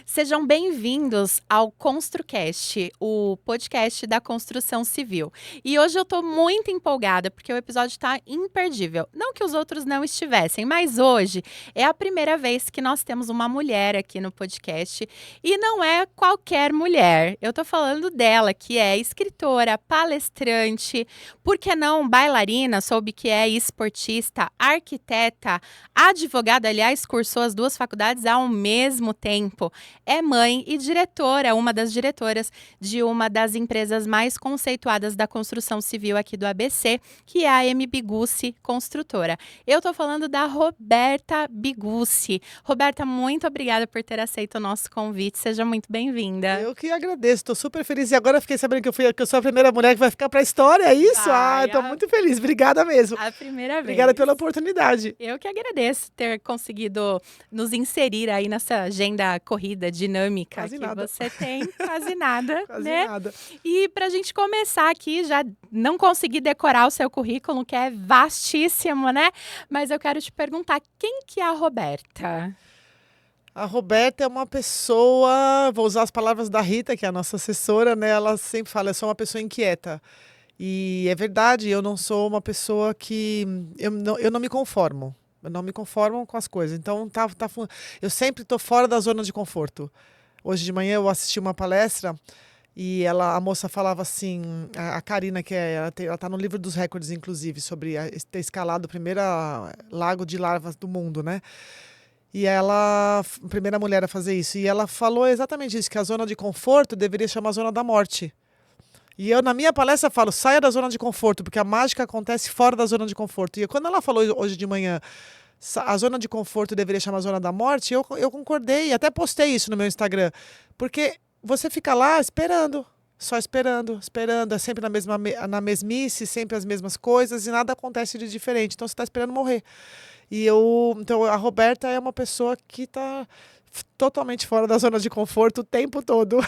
Sejam bem-vindos ao ConstruCast, o podcast da construção civil. E hoje eu estou muito empolgada porque o episódio está imperdível. Não que os outros não estivessem, mas hoje é a primeira vez que nós temos uma mulher aqui no podcast. E não é qualquer mulher. Eu estou falando dela, que é escritora, palestrante, por que não bailarina, soube que é esportista, arquiteta, advogada, aliás, cursou as duas faculdades ao mesmo tempo. É mãe e diretora, uma das diretoras de uma das empresas mais conceituadas da construção civil aqui do ABC, que é a M. Bigucci Construtora. Eu estou falando da Roberta Bigucci. Roberta, muito obrigada por ter aceito o nosso convite. Seja muito bem-vinda. Eu que agradeço, estou super feliz. E agora eu fiquei sabendo que eu sou a primeira mulher que vai ficar para a história, é isso? Estou muito feliz. Obrigada mesmo. A primeira vez. Obrigada pela oportunidade. Eu que agradeço ter conseguido nos inserir aí nessa agenda corrida, dinâmica Quase que nada. você tem. Quase nada, Quase né? nada. E para a gente começar aqui, já não consegui decorar o seu currículo, que é vastíssimo, né? Mas eu quero te perguntar, quem que é a Roberta? A Roberta é uma pessoa, vou usar as palavras da Rita, que é a nossa assessora, né? Ela sempre fala, eu sou uma pessoa inquieta. E é verdade, eu não sou uma pessoa que... Eu não me conformo. Eu não me conformo com as coisas. Então, eu sempre estou fora da zona de conforto. Hoje de manhã eu assisti uma palestra e a moça falava assim, a Karina, ela está no livro dos recordes, inclusive, sobre ter escalado o primeiro lago de larvas do mundo, né? E ela, a primeira mulher a fazer isso. E ela falou exatamente isso, que a zona de conforto deveria chamar zona da morte. E eu, na minha palestra, falo, saia da zona de conforto, porque a mágica acontece fora da zona de conforto. E quando ela falou hoje de manhã, a zona de conforto deveria chamar zona da morte, eu concordei, e até postei isso no meu Instagram. Porque você fica lá esperando, só esperando, é sempre na mesmice, sempre as mesmas coisas, e nada acontece de diferente. Então você está esperando morrer. Então a Roberta é uma pessoa que está totalmente fora da zona de conforto o tempo todo.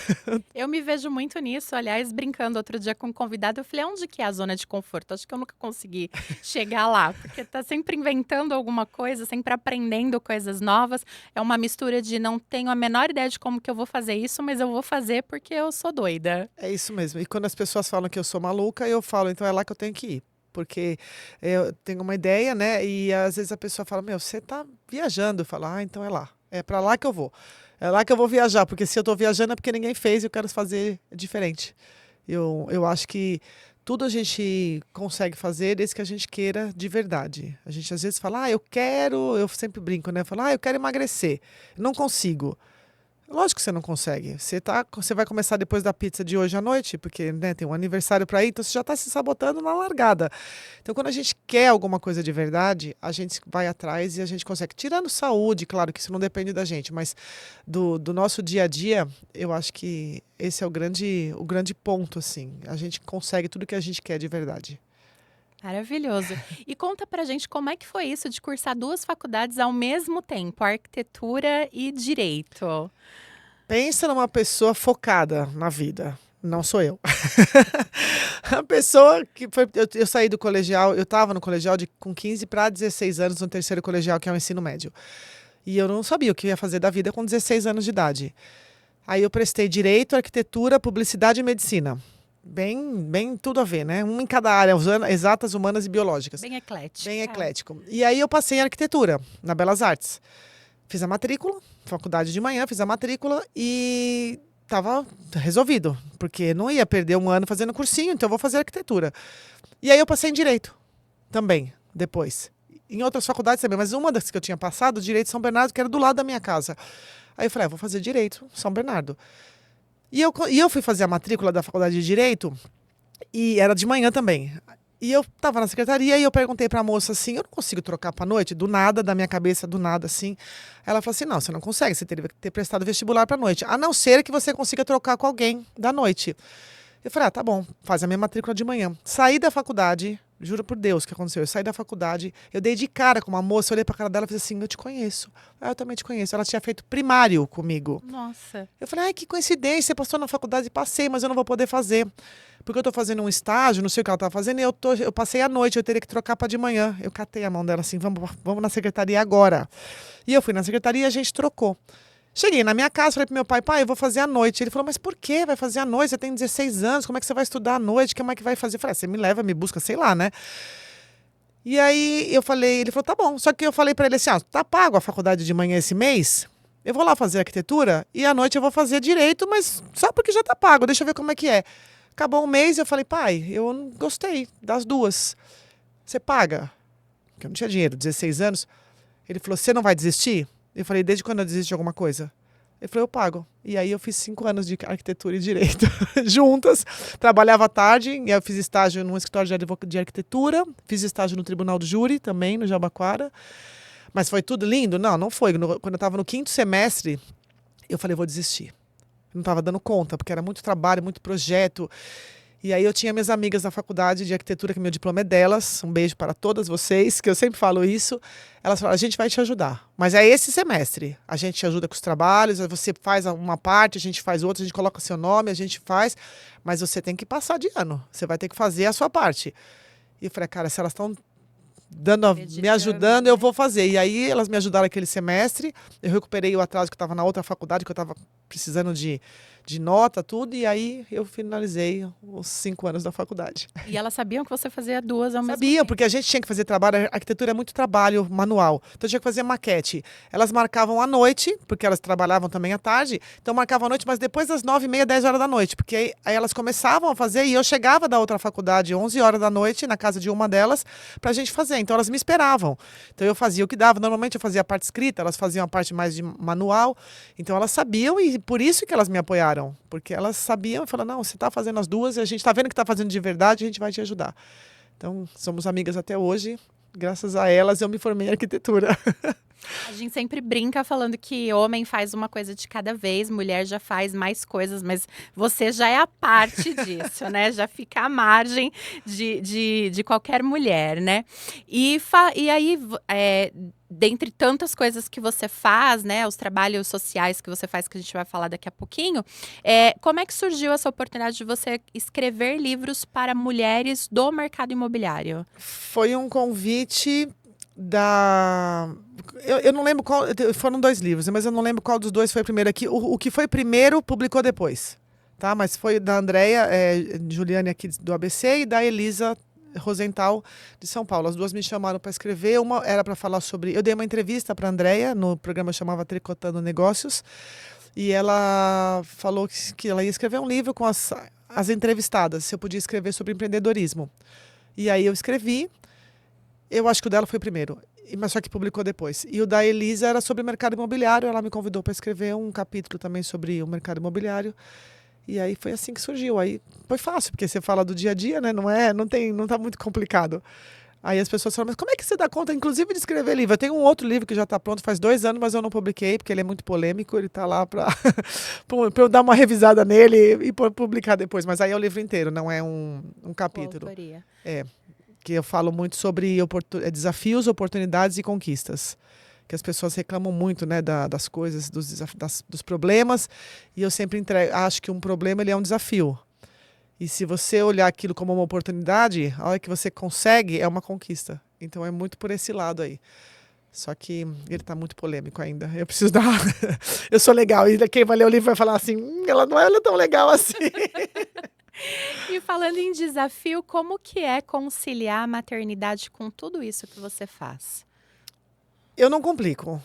Eu me vejo muito nisso, aliás, brincando outro dia com um convidado, eu falei, onde que é a zona de conforto? Acho que eu nunca consegui chegar lá, porque tá sempre inventando alguma coisa, sempre aprendendo coisas novas, é uma mistura de não tenho a menor ideia de como que eu vou fazer isso, mas eu vou fazer porque eu sou doida. É isso mesmo, e quando as pessoas falam que eu sou maluca, eu falo, então é lá que eu tenho que ir. Porque eu tenho uma ideia, né? E às vezes a pessoa fala, você tá viajando. Eu falo, então é lá. É para lá que eu vou. É lá que eu vou viajar. Porque se eu tô viajando é porque ninguém fez e eu quero fazer diferente. Eu acho que tudo a gente consegue fazer desde que a gente queira de verdade. A gente às vezes fala, eu sempre brinco, né? Eu falo, eu quero emagrecer. Não consigo. Lógico que você não consegue. Você vai começar depois da pizza de hoje à noite, porque né, tem um aniversário para ir, então você já está se sabotando na largada. Então, quando a gente quer alguma coisa de verdade, a gente vai atrás e a gente consegue. Tirando saúde, claro que isso não depende da gente, mas do nosso dia a dia, eu acho que esse é o grande ponto, assim. A gente consegue tudo que a gente quer de verdade. Maravilhoso. E conta pra gente como é que foi isso de cursar duas faculdades ao mesmo tempo, arquitetura e direito. Pensa numa pessoa focada na vida. Não sou eu. A pessoa que foi. Eu saí do colegial, eu estava no colegial com 15 para 16 anos, no terceiro colegial, que é o ensino médio. E eu não sabia o que ia fazer da vida com 16 anos de idade. Aí eu prestei direito, arquitetura, publicidade e medicina. Bem tudo a ver, né? Um em cada área, exatas, humanas e biológicas. Bem eclético. Bem eclético. E aí eu passei em arquitetura, na Belas Artes. Fiz a matrícula, faculdade de manhã, fiz a matrícula e estava resolvido, porque não ia perder um ano fazendo cursinho, então eu vou fazer arquitetura. E aí eu passei em direito também, depois. Em outras faculdades também, mas uma das que eu tinha passado, direito São Bernardo, que era do lado da minha casa. Aí eu falei, vou fazer direito São Bernardo. E eu fui fazer a matrícula da faculdade de direito e era de manhã também. E eu estava na secretaria e eu perguntei para a moça assim, eu não consigo trocar para a noite? Do nada, da minha cabeça, do nada, assim. Ela falou assim, não, você não consegue, você teria que ter prestado vestibular para a noite. A não ser que você consiga trocar com alguém da noite. Eu falei, tá bom, faz a minha matrícula de manhã. Saí da faculdade, juro por Deus o que aconteceu. Eu saí da faculdade, eu dei de cara com uma moça, olhei pra cara dela e falei assim, eu te conheço. Eu também te conheço. Ela tinha feito primário comigo. Nossa. Eu falei, que coincidência, você passou na faculdade e passei, mas eu não vou poder fazer. Porque eu tô fazendo um estágio, não sei o que ela tá fazendo, e eu passei a noite, eu teria que trocar pra de manhã. Eu catei a mão dela assim, vamos na secretaria agora. E eu fui na secretaria e a gente trocou. Cheguei na minha casa, falei pro meu pai, pai, eu vou fazer à noite. Ele falou, mas por que vai fazer à noite? Você tem 16 anos, como é que você vai estudar à noite? Como é que vai fazer? Eu falei, você me leva, me busca, sei lá, né? E aí eu falei, ele falou, tá bom. Só que eu falei pra ele assim, tá pago a faculdade de manhã esse mês? Eu vou lá fazer arquitetura e à noite eu vou fazer direito, mas só porque já tá pago, deixa eu ver como é que é. Acabou um mês, eu falei, pai, eu não gostei das duas. Você paga? Porque eu não tinha dinheiro, 16 anos. Ele falou, você não vai desistir? Eu falei, desde quando eu desisto de alguma coisa? Ele falou, eu pago. E aí eu fiz 5 anos de arquitetura e direito juntas. Trabalhava à tarde, e aí eu fiz estágio num escritório de arquitetura, fiz estágio no Tribunal do Júri também, no Jabaquara. Mas foi tudo lindo? Não, não foi. Quando eu estava no 5º semestre, eu falei, vou desistir. Eu não estava dando conta, porque era muito trabalho, muito projeto. E aí eu tinha minhas amigas da faculdade de arquitetura, que meu diploma é delas. Um beijo para todas vocês, que eu sempre falo isso. Elas falaram, a gente vai te ajudar. Mas é esse semestre. A gente te ajuda com os trabalhos, você faz uma parte, a gente faz outra, a gente coloca seu nome, a gente faz. Mas você tem que passar de ano. Você vai ter que fazer a sua parte. E eu falei, cara, se elas estão me ajudando, eu vou fazer. E aí elas me ajudaram aquele semestre. Eu recuperei o atraso que eu estava na outra faculdade, que eu estava precisando de nota, tudo. E aí eu finalizei os 5 anos da faculdade. E elas sabiam que você fazia duas ao mesmo tempo? Sabiam, porque a gente tinha que fazer trabalho. A arquitetura é muito trabalho manual. Então tinha que fazer maquete. Elas marcavam à noite, porque elas trabalhavam também à tarde. Então marcavam à noite, mas depois das 9h30, 10 horas da noite. Porque aí elas começavam a fazer e eu chegava da outra faculdade 11 horas da noite, na casa de uma delas, pra gente fazer. Então elas me esperavam. Então eu fazia o que dava. Normalmente eu fazia a parte escrita, elas faziam a parte mais de manual. Então elas sabiam e por isso que elas me apoiaram. Porque elas sabiam e falaram, não, você está fazendo as duas e a gente está vendo que está fazendo de verdade, a gente vai te ajudar. Então, somos amigas até hoje. Graças a elas, eu me formei em arquitetura. A gente sempre brinca falando que homem faz uma coisa de cada vez, mulher já faz mais coisas, mas você já é a parte disso, né? Já fica à margem de qualquer mulher, né? E aí, dentre tantas coisas que você faz, né? Os trabalhos sociais que você faz, que a gente vai falar daqui a pouquinho, como é que surgiu essa oportunidade de você escrever livros para mulheres do mercado imobiliário? Foi um convite eu não lembro qual. Foram 2 livros, mas eu não lembro qual dos 2 foi primeiro aqui. O que foi primeiro publicou depois, tá? Mas foi da Andréia Juliane aqui do ABC e da Elisa Rosenthal de São Paulo. As duas me chamaram para escrever. Uma era para falar sobre. Eu dei uma entrevista para a Andréia no programa que chamava Tricotando Negócios e ela falou que ela ia escrever um livro com as entrevistadas, se eu podia escrever sobre empreendedorismo. E aí eu escrevi. Eu acho que o dela foi o primeiro, mas só que publicou depois. E o da Elisa era sobre o mercado imobiliário. Ela me convidou para escrever um capítulo também sobre o mercado imobiliário. E aí foi assim que surgiu. Aí foi fácil, porque você fala do dia a dia, né? Não tá muito complicado. Aí as pessoas falam, mas como é que você dá conta, inclusive, de escrever livro? Eu tenho um outro livro que já está pronto faz 2 anos, mas eu não publiquei, porque ele é muito polêmico. Ele está lá para eu dar uma revisada nele e publicar depois. Mas aí é o livro inteiro, não é um capítulo. Autoria. Que eu falo muito sobre desafios, oportunidades e conquistas. Que as pessoas reclamam muito, né, das coisas, dos problemas. E eu sempre acho que um problema ele é um desafio. E se você olhar aquilo como uma oportunidade, a hora que você consegue, é uma conquista. Então é muito por esse lado aí. Só que ele está muito polêmico ainda. Eu preciso dar. Eu sou legal. E quem vai ler o livro vai falar assim: ela não é tão legal assim. E falando em desafio, como que é conciliar a maternidade com tudo isso que você faz? Eu não complico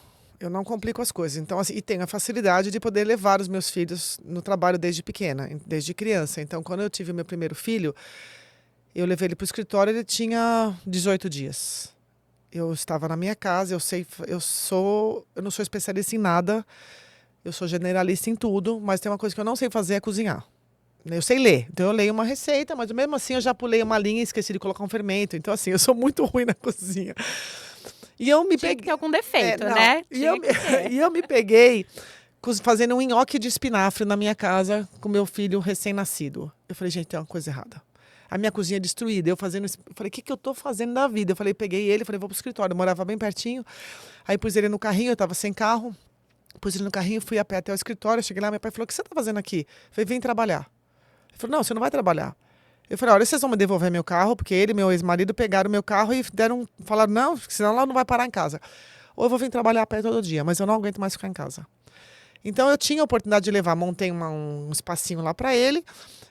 as coisas. Então, assim, e tenho a facilidade de poder levar os meus filhos no trabalho desde pequena, desde criança. Então, quando eu tive o meu primeiro filho, eu levei ele para o escritório, ele tinha 18 dias. Eu estava na minha casa, eu não sou especialista em nada, eu sou generalista em tudo, mas tem uma coisa que eu não sei fazer, é cozinhar. Eu sei ler, então eu leio uma receita, mas mesmo assim eu já pulei uma linha e esqueci de colocar um fermento. Então, assim, eu sou muito ruim na cozinha. E eu me Tinha que ter algum defeito, né? E eu me peguei fazendo um nhoque de espinafre na minha casa com meu filho recém-nascido. Eu falei, gente, tem uma coisa errada. A minha cozinha é destruída. Eu falei, o que eu tô fazendo da vida? Eu peguei ele, falei, vou pro escritório. Eu morava bem pertinho. Aí pus ele no carrinho, eu tava sem carro. Pus ele no carrinho, fui a pé até o escritório. Cheguei lá, meu pai falou, o que você tá fazendo aqui? Eu falei, vem trabalhar. Ele falou, não, você não vai trabalhar. Eu falei, olha, vocês vão me devolver meu carro, porque ele e meu ex-marido pegaram meu carro e falaram, não, senão ela não vai parar em casa. Ou eu vou vir trabalhar a pé todo dia, mas eu não aguento mais ficar em casa. Então eu tinha a oportunidade de levar, montei um espacinho lá para ele,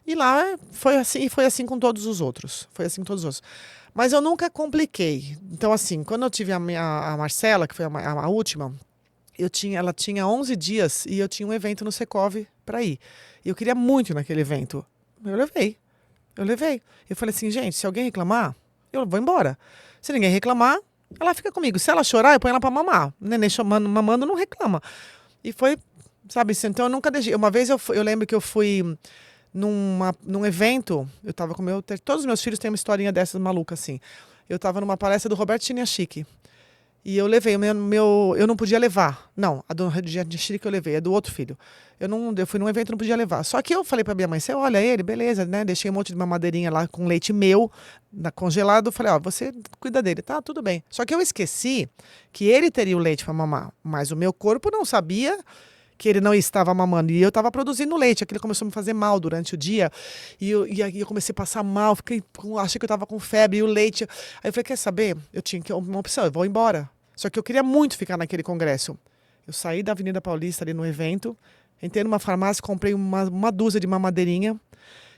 e lá foi assim com todos os outros. Foi assim com todos os outros. Mas eu nunca compliquei. Então, assim, quando eu tive a Marcela, que foi a última, ela tinha 11 dias e eu tinha um evento no Secov para ir. E eu queria muito ir naquele evento. Eu levei. Eu falei assim, gente, se alguém reclamar, eu vou embora. Se ninguém reclamar, ela fica comigo. Se ela chorar, eu ponho ela para mamar. O neném mamando não reclama. E foi, sabe, assim, então eu nunca deixei. Uma vez eu lembro que eu fui num evento, eu tava com todos os meus filhos têm uma historinha dessas maluca assim. Eu tava numa palestra do Roberto Chiniachiki. E eu levei eu não podia levar. Não, a do Chiniachiki eu levei, é do outro filho. Eu fui num evento e não podia levar. Só que eu falei pra minha mãe, você olha ele, beleza, né? Deixei um monte de mamadeirinha lá com leite meu, congelado. Falei, ó, você cuida dele, tá? Tudo bem. Só que eu esqueci que ele teria o leite pra mamar, mas o meu corpo não sabia que ele não estava mamando. E eu estava produzindo leite. Aquilo começou a me fazer mal durante o dia. E aí eu comecei a passar mal. Achei que eu estava com febre. E o leite... Aí eu falei, quer saber? Eu tinha uma opção. Eu vou embora. Só que eu queria muito ficar naquele congresso. Eu saí da Avenida Paulista ali no evento. Entrei numa farmácia, comprei uma dúzia de mamadeirinha.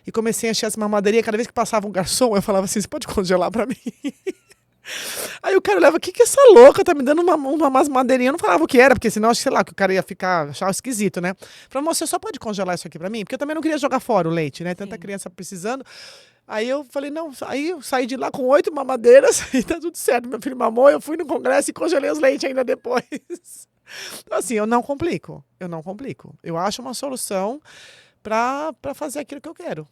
E comecei a encher essa mamadeirinha. Cada vez que passava um garçom, eu falava assim, você pode congelar para mim? Aí o cara olhava, o que que essa louca tá me dando umas madeirinhas? Eu não falava o que era, porque senão, sei lá, que o cara ia achar esquisito, né? Falei, moça, você só pode congelar isso aqui pra mim? Porque eu também não queria jogar fora o leite, né? Tanta criança precisando. Aí eu falei, não, aí eu saí de lá com 8 mamadeiras e tá tudo certo. Meu filho mamou, eu fui no congresso e congelei os leites ainda depois. Então, assim, eu não complico. Eu acho uma solução pra fazer aquilo que eu quero.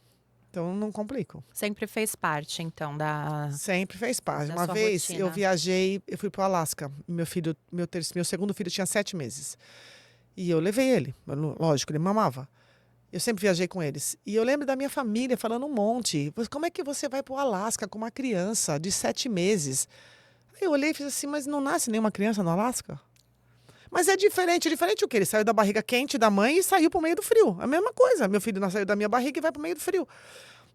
Então, não complico. Sempre fez parte, então, Sempre fez parte. da Uma sua vez rotina. eu viajei, eu fui para o Alasca. Meu segundo filho tinha 7 meses. E eu levei ele. Lógico, ele mamava. Eu sempre viajei com eles. E eu lembro da minha família falando um monte. Como é que você vai para o Alasca com uma criança de 7 meses? Aí eu olhei e fiz assim, mas não nasce nenhuma criança no Alasca? Mas é diferente o quê? Ele saiu da barriga quente da mãe e saiu para o meio do frio. A mesma coisa. Meu filho saiu da minha barriga e vai para o meio do frio.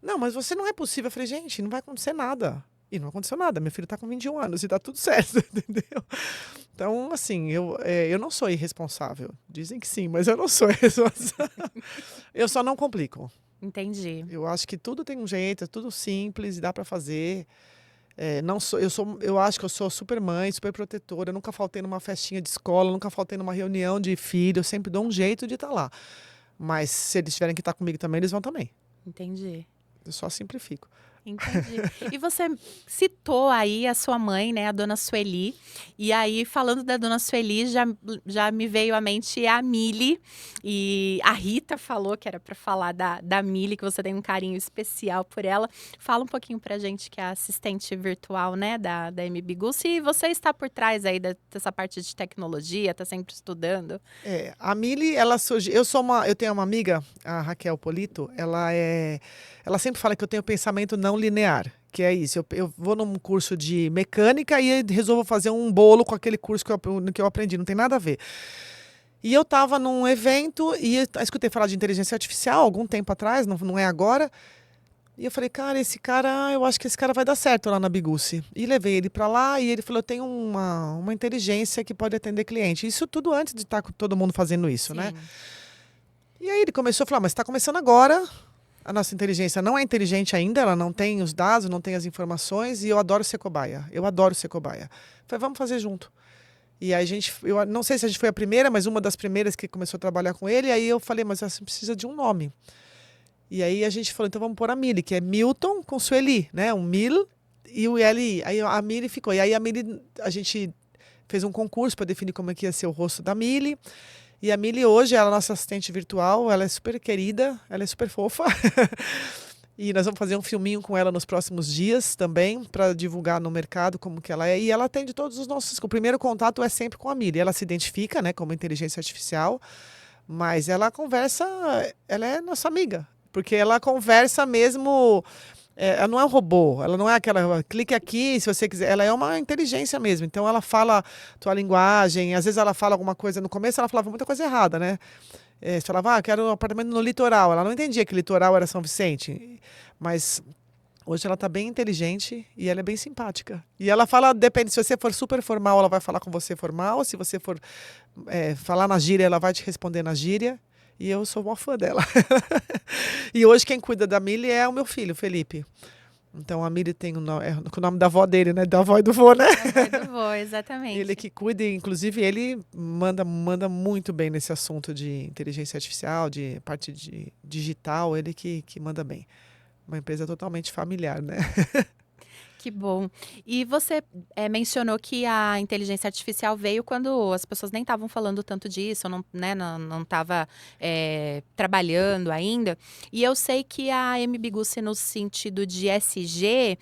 Não, mas você não é possível. Eu falei, gente, não vai acontecer nada. E não aconteceu nada. Meu filho está com 21 anos e tá tudo certo, entendeu? Então, assim, eu não sou irresponsável. Dizem que sim, mas eu não sou irresponsável. Eu só não complico. Entendi. Eu acho que tudo tem um jeito, é tudo simples, dá para fazer. Eu acho que eu sou super mãe, super protetora. Eu nunca faltei numa festinha de escola, nunca faltei numa reunião de filho. Eu sempre dou um jeito de estar lá. Mas se eles tiverem que estar comigo também, eles vão também. Entendi. Eu só simplifico. Entendi. E você citou aí a sua mãe, né, a dona Sueli. E aí, falando da dona Sueli, já me veio à mente a Mili. E a Rita falou que era para falar da Mili, que você tem um carinho especial por ela. Fala um pouquinho pra gente, que é a assistente virtual, né, da MB Gulsi. E você está por trás aí dessa parte de tecnologia, tá sempre estudando. A Mili, ela surgiu. Eu tenho uma amiga, a Raquel Polito, ela sempre fala que eu tenho pensamento não linear, que é isso. Eu vou num curso de mecânica e resolvo fazer um bolo com aquele curso que eu aprendi, não tem nada a ver. E eu estava num evento e escutei falar de inteligência artificial algum tempo atrás, não é agora. E eu falei, cara, eu acho que esse cara vai dar certo lá na Bigucci. E levei ele para lá e ele falou, eu tenho uma inteligência que pode atender cliente. Isso tudo antes de estar todo mundo fazendo isso, Sim. né? E aí ele começou a falar, mas está começando agora. A nossa inteligência não é inteligente ainda, ela não tem os dados, não tem as informações, e eu adoro ser cobaia. Falei, vamos fazer junto. E aí eu não sei se a gente foi a primeira, mas uma das primeiras que começou a trabalhar com ele, aí eu falei, mas você precisa de um nome. E aí a gente falou, então vamos pôr a Mili, que é Milton com Sueli, né? Um Mil e o L-I. Aí a Mili ficou. E aí a gente fez um concurso para definir como é que ia ser o rosto da Mili. E a Mili hoje, ela é nossa assistente virtual, ela é super querida, ela é super fofa. E nós vamos fazer um filminho com ela nos próximos dias também, para divulgar no mercado como que ela é. E ela atende todos os nossos... O primeiro contato é sempre com a Mili. Ela se identifica, né, como inteligência artificial, mas ela conversa, ela é nossa amiga. Porque ela conversa mesmo... ela não é um robô, ela não é aquela, clique aqui se você quiser, ela é uma inteligência mesmo, então ela fala tua linguagem, às vezes ela fala alguma coisa, no começo ela falava muita coisa errada, né? Você falava, quero um apartamento no litoral, ela não entendia que litoral era São Vicente, mas Hoje ela tá bem inteligente e ela é bem simpática. E ela fala, depende, se você for super formal, ela vai falar com você formal. Se você for falar na gíria, ela vai te responder na gíria. E eu sou uma fã dela. E hoje quem cuida da Mili é o meu filho, Felipe. Então a Mili tem com o nome da avó dele, né? Da avó e do vô, né? Da avó e do vô, exatamente. Ele que cuida, e, inclusive ele manda muito bem nesse assunto de inteligência artificial, de parte de digital, ele que manda bem. Uma empresa totalmente familiar, né? Que bom. E você mencionou que a inteligência artificial veio quando as pessoas nem estavam falando tanto disso, não, né, não estava trabalhando ainda. E eu sei que a MBGucci, no sentido de SG,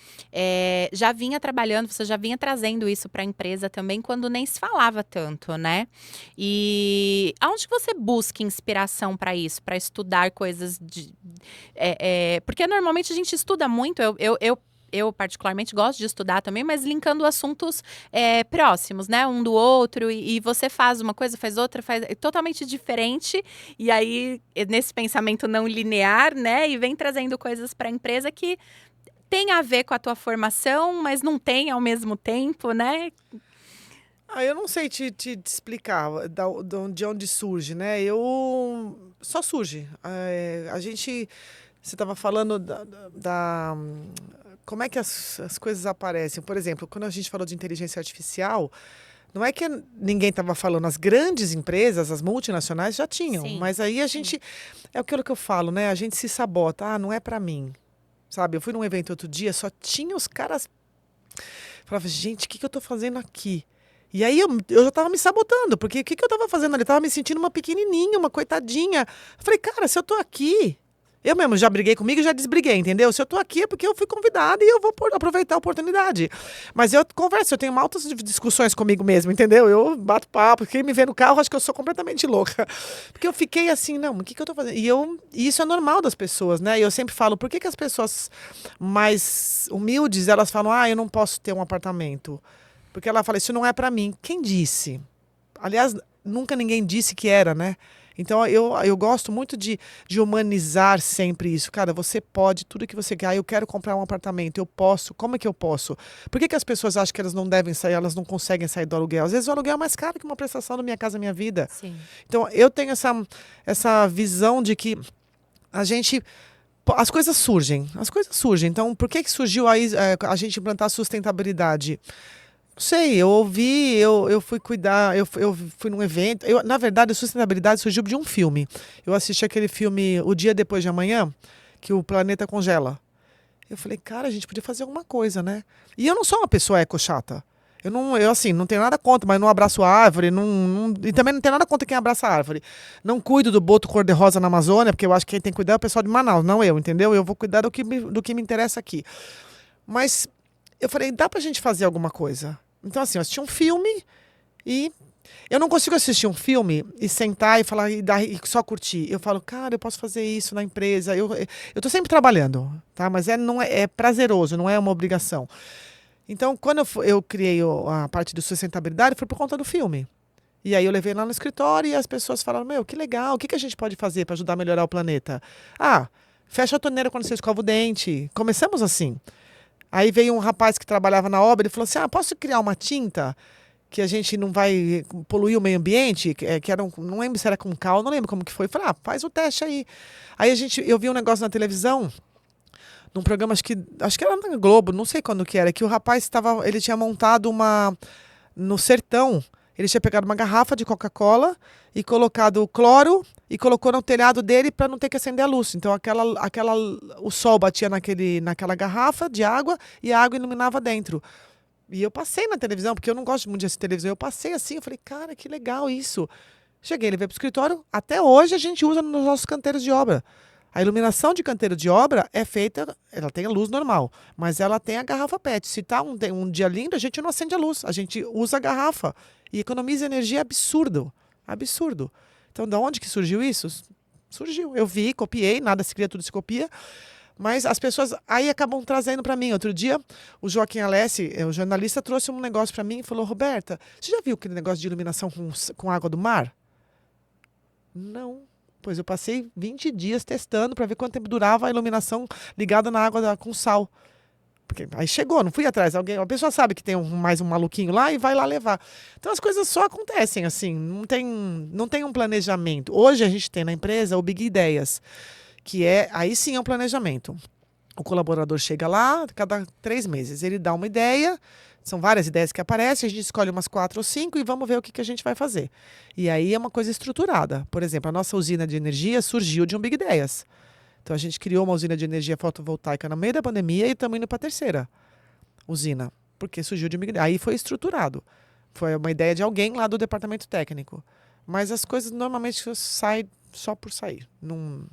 já vinha trabalhando, você já vinha trazendo isso para a empresa também, quando nem se falava tanto, né? E aonde você busca inspiração para isso, para estudar coisas de. Porque normalmente a gente estuda muito, eu particularmente gosto de estudar também, mas linkando assuntos próximos, né? Um do outro. E você faz uma coisa, faz outra, faz totalmente diferente. E aí, nesse pensamento não linear, né? E vem trazendo coisas para a empresa que tem a ver com a tua formação, mas não tem ao mesmo tempo, né? Eu não sei te explicar de onde surge, né? Só surge. A gente. Você estava falando como é que as coisas aparecem. Por exemplo, quando a gente falou de inteligência artificial, não é que ninguém estava falando, as grandes empresas, as multinacionais já tinham, Sim, mas aí a gente, é aquilo que eu falo, né? A gente se sabota, não é para mim, sabe? Eu fui num evento outro dia, só tinha os caras, falava, gente, o que eu tô fazendo aqui? E aí eu já tava me sabotando, porque o que eu tava fazendo ali? Eu tava me sentindo uma pequenininha, uma coitadinha. Eu falei, cara, se eu tô aqui, eu mesmo já briguei comigo e já desbriguei, entendeu? Se eu tô aqui é porque eu fui convidada e eu vou aproveitar a oportunidade. Mas eu converso, eu tenho altas discussões comigo mesmo, entendeu? Eu bato papo, quem me vê no carro acho que eu sou completamente louca. Porque eu fiquei assim, não, o que eu tô fazendo? E isso é normal das pessoas, né? E eu sempre falo, por que as pessoas mais humildes, elas falam, eu não posso ter um apartamento? Porque ela fala, isso não é pra mim. Quem disse? Aliás, nunca ninguém disse que era, né? Então, eu gosto muito de humanizar sempre isso. Cara, você pode, tudo que você quer. Eu quero comprar um apartamento, eu posso. Como é que eu posso? Por que as pessoas acham que elas não devem sair, elas não conseguem sair do aluguel? Às vezes o aluguel é mais caro que uma prestação da Minha Casa Minha Vida. sim. Então, eu tenho essa visão de que a gente... As coisas surgem. As coisas surgem. Então, por que surgiu aí a gente implantar sustentabilidade? Não sei, eu ouvi, eu fui cuidar, eu fui num evento. Na verdade, a sustentabilidade surgiu de um filme. Eu assisti aquele filme O Dia Depois de Amanhã, que o planeta congela. Eu falei, cara, a gente podia fazer alguma coisa, né? E eu não sou uma pessoa eco-chata. Não tenho nada contra, mas não abraço a árvore, e também não tenho nada contra quem abraça a árvore. Não cuido do boto cor-de-rosa na Amazônia, porque eu acho que quem tem que cuidar é o pessoal de Manaus, não eu, entendeu? Eu vou cuidar do que me interessa aqui. Mas eu falei, dá pra gente fazer alguma coisa. Então, assim, eu assisti um filme e eu não consigo assistir um filme e sentar e falar e só curtir. Eu falo, cara, eu posso fazer isso na empresa. Eu tô sempre trabalhando, tá? Mas não é prazeroso, não é uma obrigação. Então, quando eu criei a parte de sustentabilidade, foi por conta do filme. E aí eu levei lá no escritório e as pessoas falaram, que legal, o que a gente pode fazer para ajudar a melhorar o planeta? Fecha a torneira quando você escova o dente. Começamos assim. Aí veio um rapaz que trabalhava na obra e falou assim, posso criar uma tinta que a gente não vai poluir o meio ambiente? Que era não lembro se era com cal, não lembro como que foi. Eu falei, faz o teste aí. Aí eu vi um negócio na televisão, num programa, acho que era na Globo, não sei quando que era, que o rapaz ele tinha montado no sertão, ele tinha pegado uma garrafa de Coca-Cola e colocado cloro e colocou no telhado dele para não ter que acender a luz. Então o sol batia naquela garrafa de água e a água iluminava dentro. E eu passei na televisão, porque eu não gosto muito de assistir televisão. Eu passei assim, eu falei, cara, que legal isso. Cheguei, levei para o escritório. Até hoje a gente usa nos nossos canteiros de obra. A iluminação de canteiro de obra é feita, ela tem a luz normal, mas ela tem a garrafa PET. Se tá um dia lindo, a gente não acende a luz, a gente usa a garrafa e economiza energia absurdo, absurdo. Então, de onde que surgiu isso? Surgiu. Eu vi, copiei, nada se cria, tudo se copia. Mas as pessoas aí acabam trazendo para mim. Outro dia, o Joaquim Alessi, o jornalista, trouxe um negócio para mim e falou, Roberta, você já viu aquele negócio de iluminação com água do mar? Não. Pois eu passei 20 dias testando para ver quanto tempo durava a iluminação ligada na água com sal. Porque aí chegou, não fui atrás. A pessoa sabe que tem mais um maluquinho lá e vai lá levar. Então as coisas só acontecem assim, não tem um planejamento. Hoje a gente tem na empresa o Big Ideias, que aí sim é um planejamento. O colaborador chega lá, cada 3 meses, ele dá uma ideia, são várias ideias que aparecem, a gente escolhe umas 4 ou 5 e vamos ver o que a gente vai fazer. E aí é uma coisa estruturada. Por exemplo, a nossa usina de energia surgiu de um Big Ideias. Então a gente criou uma usina de energia fotovoltaica no meio da pandemia e estamos indo para a terceira usina, porque surgiu de um Big Ideias. Aí foi estruturado. Foi uma ideia de alguém lá do departamento técnico. Mas as coisas normalmente saem só por sair. Não...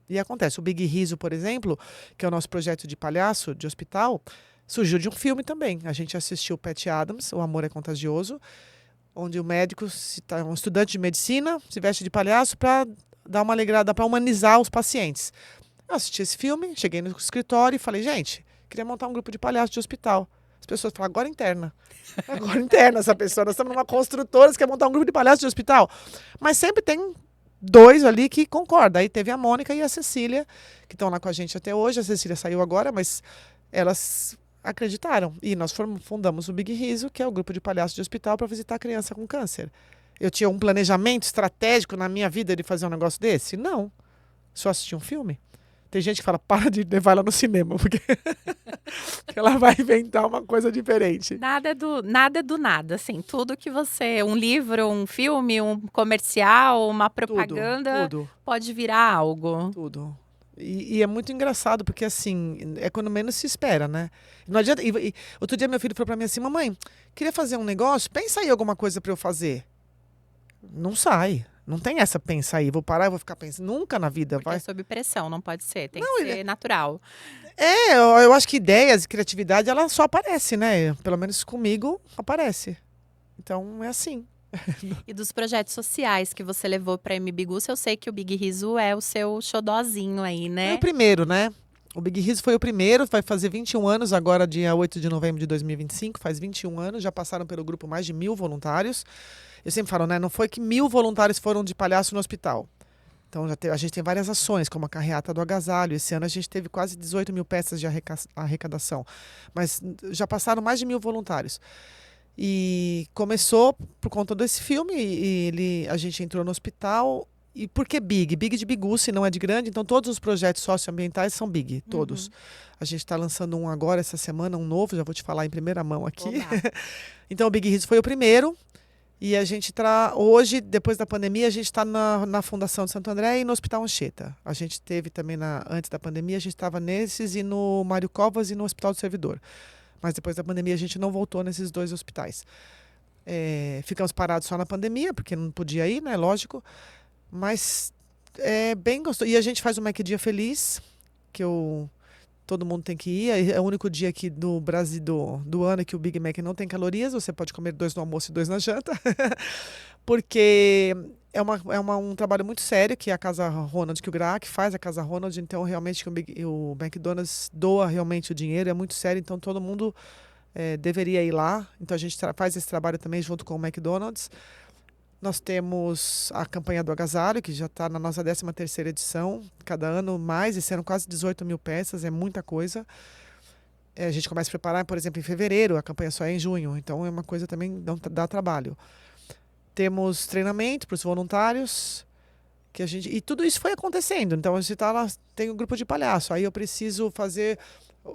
E acontece. O Big Riso, por exemplo, que é o nosso projeto de palhaço, de hospital, surgiu de um filme também. A gente assistiu Patch Adams, O Amor é Contagioso, onde o médico, um estudante de medicina, se veste de palhaço para dar uma alegrada, para humanizar os pacientes. Eu assisti esse filme, cheguei no escritório e falei, gente, queria montar um grupo de palhaço de hospital. As pessoas falam, agora interna. Agora interna essa pessoa. Nós estamos numa construtora, você quer montar um grupo de palhaço de hospital. Mas sempre tem 2 ali que concordam. Aí teve a Mônica e a Cecília, que estão lá com a gente até hoje. A Cecília saiu agora, mas elas acreditaram. E nós fundamos o Big Riso, que é o grupo de palhaços de hospital para visitar criança com câncer. Eu tinha um planejamento estratégico na minha vida de fazer um negócio desse? Não. Só assisti um filme. Tem gente que fala, para de levar ela no cinema, porque ela vai inventar uma coisa diferente. Nada é do nada, assim, tudo que você, um livro, um filme, um comercial, uma propaganda, tudo. Pode virar algo. Tudo. E é muito engraçado, porque assim, é quando menos se espera, né? Não adianta. Outro dia meu filho falou pra mim assim, mamãe, queria fazer um negócio, pensa aí alguma coisa pra eu fazer. Não sai. Não tem essa pensa aí, vou parar e vou ficar pensando. Nunca na vida Porque vai. é sob pressão, não pode ser, tem que ser natural. Eu acho que ideias e criatividade, ela só aparece, né? Pelo menos comigo, aparece. Então, é assim. E dos projetos sociais que você levou pra MBiguça, eu sei que o Big Riso é o seu xodózinho aí, né? Foi o primeiro, né? O Big Riso foi o primeiro, vai fazer 21 anos, agora dia 8 de novembro de 2025, faz 21 anos, já passaram pelo grupo mais de 1.000 voluntários. Eu sempre falo, né? Não foi que 1.000 voluntários foram de palhaço no hospital. Então, a gente tem várias ações, como a carreata do agasalho. Esse ano a gente teve quase 18 mil peças de arrecadação. Mas já passaram mais de 1.000 voluntários. E começou por conta desse filme, a gente entrou no hospital. E por que Big? Big de Biguce, não é de grande, então todos os projetos socioambientais são Big, todos. A gente está lançando um agora, essa semana, um novo, já vou te falar em primeira mão aqui. Então o Big Riso foi o primeiro. E a gente hoje, depois da pandemia, a gente está na Fundação de Santo André e no Hospital Anchieta. A gente teve também, antes da pandemia, a gente estava nesses e no Mário Covas e no Hospital do Servidor. Mas depois da pandemia a gente não voltou nesses 2 hospitais. Ficamos parados só na pandemia, porque não podia ir, né? Lógico. Mas é bem gostoso. E a gente faz o Mac Dia Feliz, que todo mundo tem que ir. É o único dia aqui do Brasil do ano que o Big Mac não tem calorias. Você pode comer 2 no almoço e 2 na janta. Porque é um trabalho muito sério, que é a Casa Ronald, que o GRAAC faz, a Casa Ronald. Então, realmente, o McDonald's doa realmente o dinheiro. É muito sério, então todo mundo deveria ir lá. Então, a gente faz esse trabalho também junto com o McDonald's. Nós temos a campanha do agasalho, que já está na nossa 13ª edição. Cada ano mais, esse ano quase 18 mil peças, é muita coisa. A gente começa a preparar, por exemplo, em fevereiro, a campanha só é em junho. Então é uma coisa também que dá trabalho. Temos treinamento para os voluntários. E tudo isso foi acontecendo. Então a gente está lá, tem um grupo de palhaço. Aí eu preciso fazer...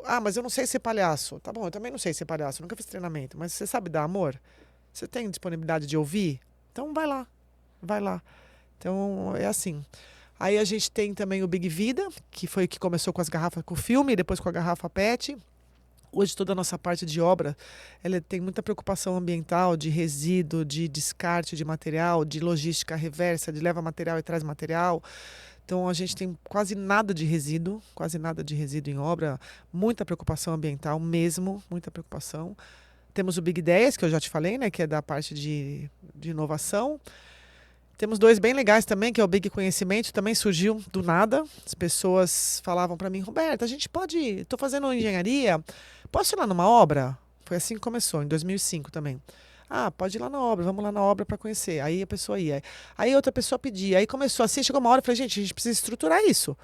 Ah, mas eu não sei ser palhaço. Tá bom, eu também não sei ser palhaço, nunca fiz treinamento. Mas você sabe dar amor? Você tem disponibilidade de ouvir? Então vai lá. Então é assim. Aí a gente tem também o Big Vida, que foi o que começou com as garrafas, com o filme, e depois com a garrafa PET. Hoje toda a nossa parte de obra, ela tem muita preocupação ambiental, de resíduo, de descarte de material, de logística reversa, de leva material e traz material. Então a gente tem quase nada de resíduo em obra, muita preocupação ambiental mesmo, muita preocupação. Temos o Big Ideias, que eu já te falei, né, que é da parte de inovação. Temos 2 bem legais também, que é o Big Conhecimento, também surgiu do nada. As pessoas falavam para mim, Roberta, a gente estou fazendo engenharia, posso ir lá numa obra? Foi assim que começou, em 2005 também. Ah, pode ir lá na obra, vamos lá na obra para conhecer. Aí a pessoa ia. Aí outra pessoa pedia, aí começou assim, chegou uma hora, eu falei, gente, a gente precisa estruturar isso.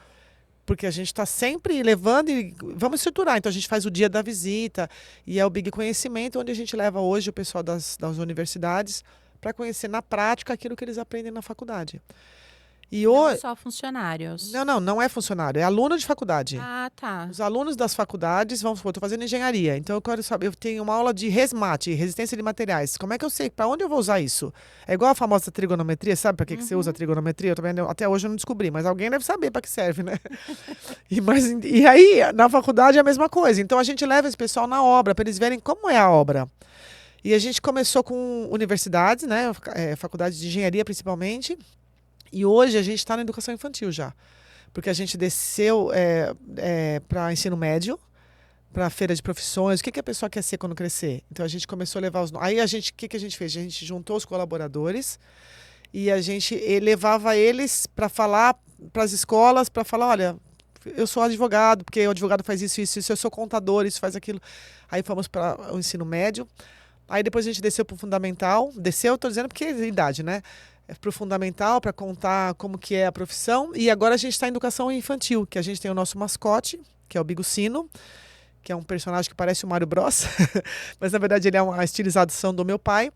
Porque a gente está sempre levando e vamos estruturar. Então, a gente faz o dia da visita e é o Big Conhecimento, onde a gente leva hoje o pessoal das universidades para conhecer na prática aquilo que eles aprendem na faculdade. E Não só funcionários. não é funcionário, é aluno de faculdade. Ah, tá. Os alunos das faculdades, vamos supor, estou fazendo engenharia, então eu quero saber, eu tenho uma aula de resmate, resistência de materiais. Como é que eu sei? Para onde eu vou usar isso? É igual a famosa trigonometria, sabe para que você usa a trigonometria? Eu também, até hoje eu não descobri, mas alguém deve saber para que serve, né? E aí, na faculdade é a mesma coisa. Então a gente leva esse pessoal na obra, para eles verem como é a obra. E a gente começou com universidades, né? Faculdade de engenharia principalmente. E hoje a gente está na educação infantil já. Porque a gente desceu para ensino médio, para feira de profissões. O que a pessoa quer ser quando crescer? Então a gente começou a levar os. Aí o que a gente fez? A gente juntou os colaboradores e a gente levava eles para falar para as escolas, para falar: olha, eu sou advogado, porque o advogado faz isso, isso, isso, eu sou contador, isso faz aquilo. Aí fomos para o ensino médio. Aí depois a gente desceu para o fundamental. Desceu, estou dizendo porque é idade, né? Para o fundamental, para contar como que é a profissão. E agora a gente está em educação infantil, que a gente tem o nosso mascote, que é o Bigocino, que é um personagem que parece o Mário Bros, mas na verdade ele é uma estilização do meu pai.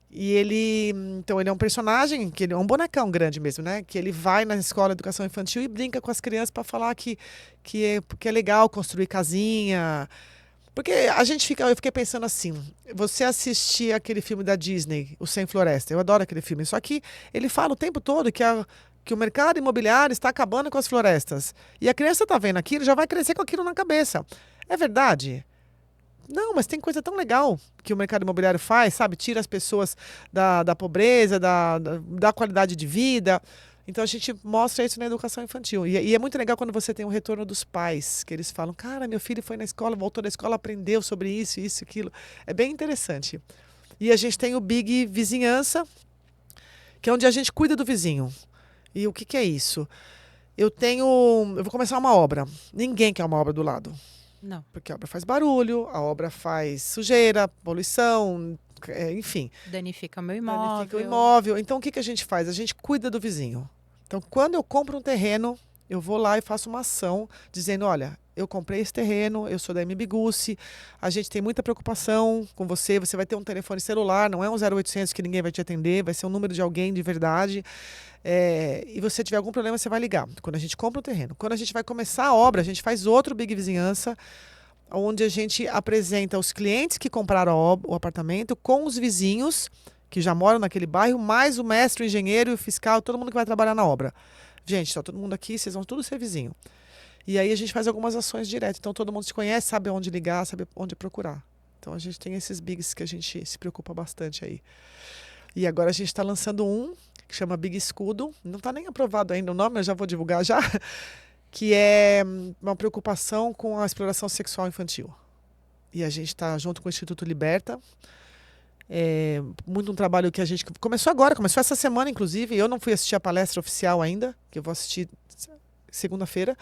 E então ele é um personagem, que ele é um bonecão grande mesmo, né? Que ele vai na escola de educação infantil e brinca com as crianças para falar que é legal construir casinha. Porque eu fiquei pensando assim, você assistir aquele filme da Disney, O Sem Floresta, eu adoro aquele filme, só que ele fala o tempo todo que o mercado imobiliário está acabando com as florestas. E a criança está vendo aquilo, já vai crescer com aquilo na cabeça. É verdade? Não, mas tem coisa tão legal que o mercado imobiliário faz, sabe? Tira as pessoas da pobreza, da qualidade de vida. Então a gente mostra isso na educação infantil. E é muito legal quando você tem um retorno dos pais, que eles falam: cara, meu filho foi na escola, voltou da escola, aprendeu sobre isso, isso, aquilo. É bem interessante. E a gente tem o Big Vizinhança, que é onde a gente cuida do vizinho. E o que é isso? Eu vou começar uma obra. Ninguém quer uma obra do lado. Não. Porque a obra faz barulho, a obra faz sujeira, poluição, enfim. Danifica meu imóvel. Danifica o imóvel. Então, o que a gente faz? A gente cuida do vizinho. Então, quando eu compro um terreno, eu vou lá e faço uma ação dizendo: olha, eu comprei esse terreno, eu sou da M. Bigucci, a gente tem muita preocupação com você, você vai ter um telefone celular, não é um 0800 que ninguém vai te atender, vai ser um número de alguém de verdade. E você tiver algum problema, você vai ligar. Quando a gente compra o terreno. Quando a gente vai começar a obra, a gente faz outro Big Vizinhança, onde a gente apresenta os clientes que compraram o apartamento com os vizinhos que já moram naquele bairro, mais o mestre, o engenheiro e o fiscal, todo mundo que vai trabalhar na obra. Gente, está todo mundo aqui, vocês vão tudo ser vizinho. E aí a gente faz algumas ações direto. Então todo mundo se conhece, sabe onde ligar, sabe onde procurar. Então a gente tem esses bigs que a gente se preocupa bastante aí. E agora a gente está lançando um que chama Big Escudo. Não está nem aprovado ainda o nome, eu já vou divulgar já. Que é uma preocupação com a exploração sexual infantil. E a gente está junto com o Instituto Liberta. Muito um trabalho que a gente começou agora, começou essa semana, inclusive. Eu não fui assistir a palestra oficial ainda, que eu vou assistir segunda-feira,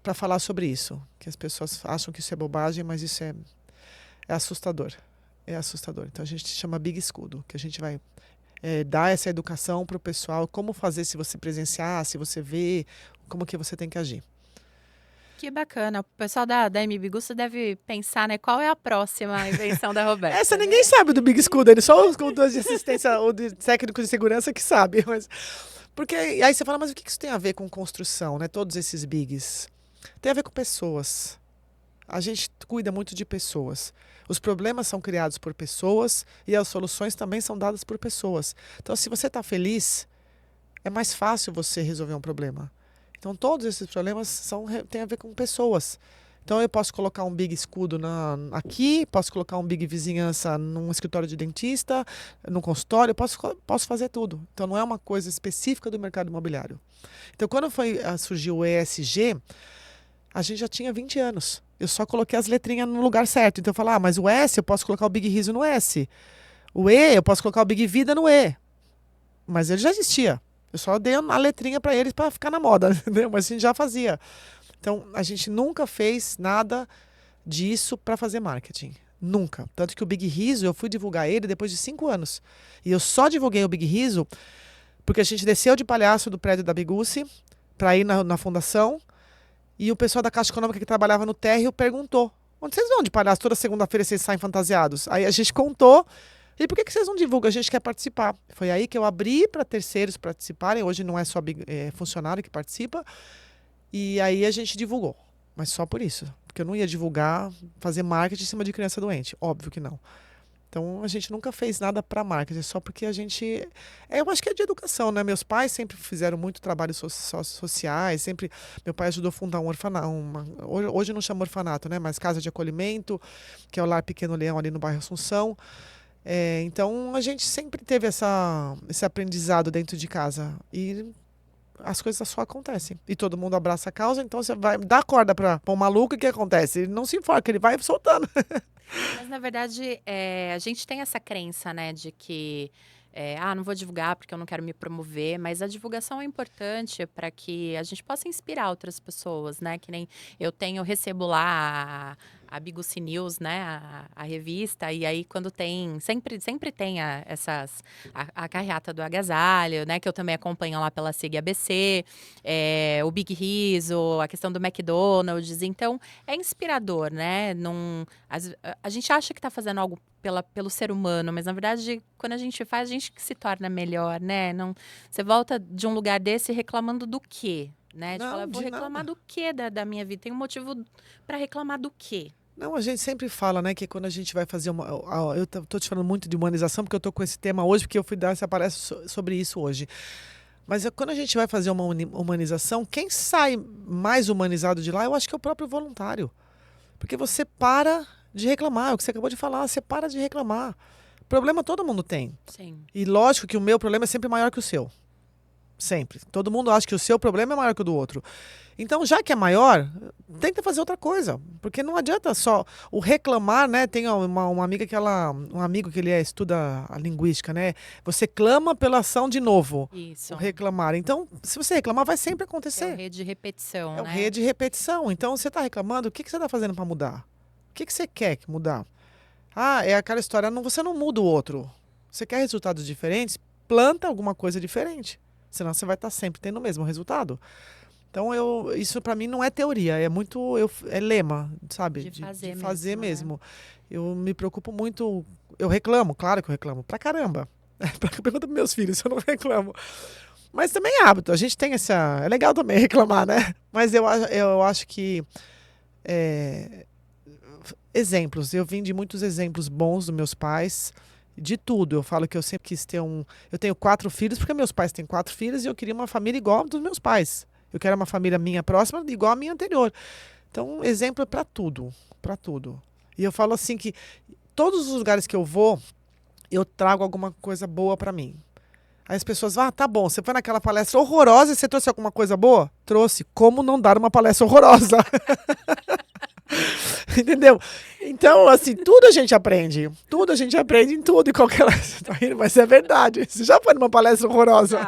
para falar sobre isso. Que as pessoas acham que isso é bobagem, mas isso é assustador. É assustador. Então a gente chama Big Escudo, que a gente vai dar essa educação para o pessoal, como fazer se você presenciar, se você vê, como que você tem que agir. Que bacana. O pessoal da M. Bigucci deve pensar, né? Qual é a próxima invenção da Roberta? Essa ninguém sabe do Big Escudo, ele só os condutos de assistência ou de técnicos de segurança que sabe. Mas, porque aí você fala, mas o que isso tem a ver com construção, né? Todos esses bigs. Tem a ver com pessoas. A gente cuida muito de pessoas. Os problemas são criados por pessoas e as soluções também são dadas por pessoas. Então, se você está feliz, é mais fácil você resolver um problema. Então, todos esses problemas têm a ver com pessoas. Então, eu posso colocar um Big Escudo aqui, posso colocar um Big Vizinhança num escritório de dentista, num consultório, posso fazer tudo. Então, não é uma coisa específica do mercado imobiliário. Então, quando surgiu o ESG, a gente já tinha 20 anos. Eu só coloquei as letrinhas no lugar certo. Então, eu falo, mas o S, eu posso colocar o Big Riso no S. O E, eu posso colocar o Big Vida no E. Mas ele já existia. Eu só dei a letrinha para eles para ficar na moda, entendeu? Mas a gente já fazia. Então, a gente nunca fez nada disso para fazer marketing. Nunca. Tanto que o Big Riso, eu fui divulgar ele depois de 5 anos. E eu só divulguei o Big Riso porque a gente desceu de palhaço do prédio da Bigucci para ir na fundação. E o pessoal da Caixa Econômica que trabalhava no térreo perguntou: onde vocês vão de palhaço? Toda segunda-feira vocês saem fantasiados. Aí a gente contou. E por que vocês não divulgam? A gente quer participar. Foi aí que eu abri para terceiros participarem. Hoje não é só funcionário que participa. E aí a gente divulgou. Mas só por isso. Porque eu não ia divulgar, fazer marketing em cima de criança doente. Óbvio que não. Então a gente nunca fez nada para marketing, só porque a gente. Eu acho que é de educação, né? Meus pais sempre fizeram muito trabalhos sociais, sempre. Meu pai ajudou a fundar um orfanato. Hoje não chama orfanato, né? Mas casa de acolhimento, que é o Lar Pequeno Leão ali no bairro Assunção. Então a gente sempre teve esse aprendizado dentro de casa. E as coisas só acontecem. E todo mundo abraça a causa, então você vai dar corda para um maluco, e o que acontece? Ele não se enforca, ele vai soltando. Mas, na verdade, a gente tem essa crença, né, de que, não vou divulgar porque eu não quero me promover, mas a divulgação é importante para que a gente possa inspirar outras pessoas, né, que nem recebo lá a Biguci News, né, a revista, e aí quando tem, sempre tem a carreata do agasalho, né, que eu também acompanho lá pela SIG ABC, o Big Riso, a questão do McDonald's, então é inspirador, né, a gente acha que está fazendo algo pelo ser humano, mas na verdade, quando a gente faz, a gente que se torna melhor, né, não, você volta de um lugar desse reclamando do quê? Né? De falar, vou reclamar do quê da minha vida? Tem um motivo para reclamar do quê? Não, a gente sempre fala, né, que quando a gente vai fazer eu tô te falando muito de humanização, porque eu tô com esse tema hoje, porque eu fui dar essa palestra sobre isso hoje. Mas quando a gente vai fazer uma humanização, quem sai mais humanizado de lá, eu acho que é o próprio voluntário. Porque você para de reclamar, é o que você acabou de falar, você para de reclamar. Problema todo mundo tem. Sim. E lógico que o meu problema é sempre maior que o seu. Sempre. Todo mundo acha que o seu problema é maior que o do outro. Então, já que é maior, tenta fazer outra coisa. Porque não adianta só o reclamar, né? Tem uma amiga um amigo que ele estuda a linguística, né? Você clama pela ação de novo. Isso. O reclamar. Então, se você reclamar, vai sempre acontecer. É o rede de repetição, É o né? rede de repetição. Então, você está reclamando, o que você está fazendo para mudar? O que você quer mudar? É aquela história, você não muda o outro. Você quer resultados diferentes? Planta alguma coisa diferente. Senão você vai estar sempre tendo o mesmo resultado. Então, isso para mim não é teoria, é lema, sabe? De fazer mesmo. né? Eu me preocupo muito, eu reclamo, claro que eu reclamo, pra caramba. Pergunta pros meus filhos se eu não reclamo. Mas também é hábito, a gente tem é legal também reclamar, né? Mas eu acho que exemplos, eu vim de muitos exemplos bons dos meus pais, de tudo. Eu falo que eu sempre quis ter eu tenho 4 filhos, porque meus pais têm 4 filhos e eu queria uma família igual a dos meus pais. Eu quero uma família minha próxima, igual a minha anterior. Então, exemplo é para tudo, para tudo. E eu falo assim que todos os lugares que eu vou, eu trago alguma coisa boa para mim. Aí as pessoas, tá bom, você foi naquela palestra horrorosa e você trouxe alguma coisa boa? Trouxe. Como não dar uma palestra horrorosa? Entendeu? Então, assim, tudo a gente aprende. Tudo a gente aprende em tudo e qualquer. Você tá rindo, mas é verdade. Você já foi numa palestra horrorosa.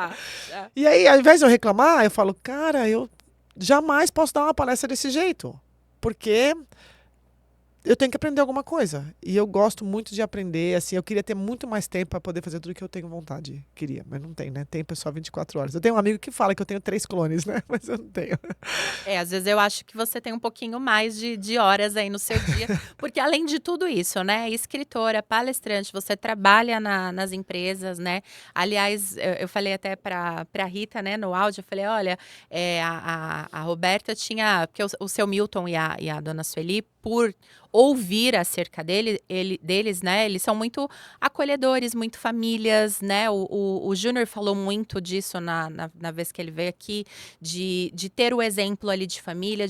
E aí, ao invés de eu reclamar, eu falo, cara, eu jamais posso dar uma palestra desse jeito. Porque eu tenho que aprender alguma coisa. E eu gosto muito de aprender, assim, eu queria ter muito mais tempo para poder fazer tudo que eu tenho vontade. Queria, mas não tem, né? Tem pessoal 24 horas. Eu tenho um amigo que fala que eu tenho 3 clones, né? Mas eu não tenho. Às vezes eu acho que você tem um pouquinho mais de horas aí no seu dia, porque além de tudo isso, né? Escritora, palestrante, você trabalha nas empresas, né? Aliás, eu falei até para Rita, né, no áudio, eu falei, olha, a Roberta tinha, porque o seu Milton e a dona Sueli, por ouvir acerca deles, né? Eles são muito acolhedores, muito famílias, né? O Júnior falou muito disso na vez que ele veio aqui, de ter o exemplo ali de família,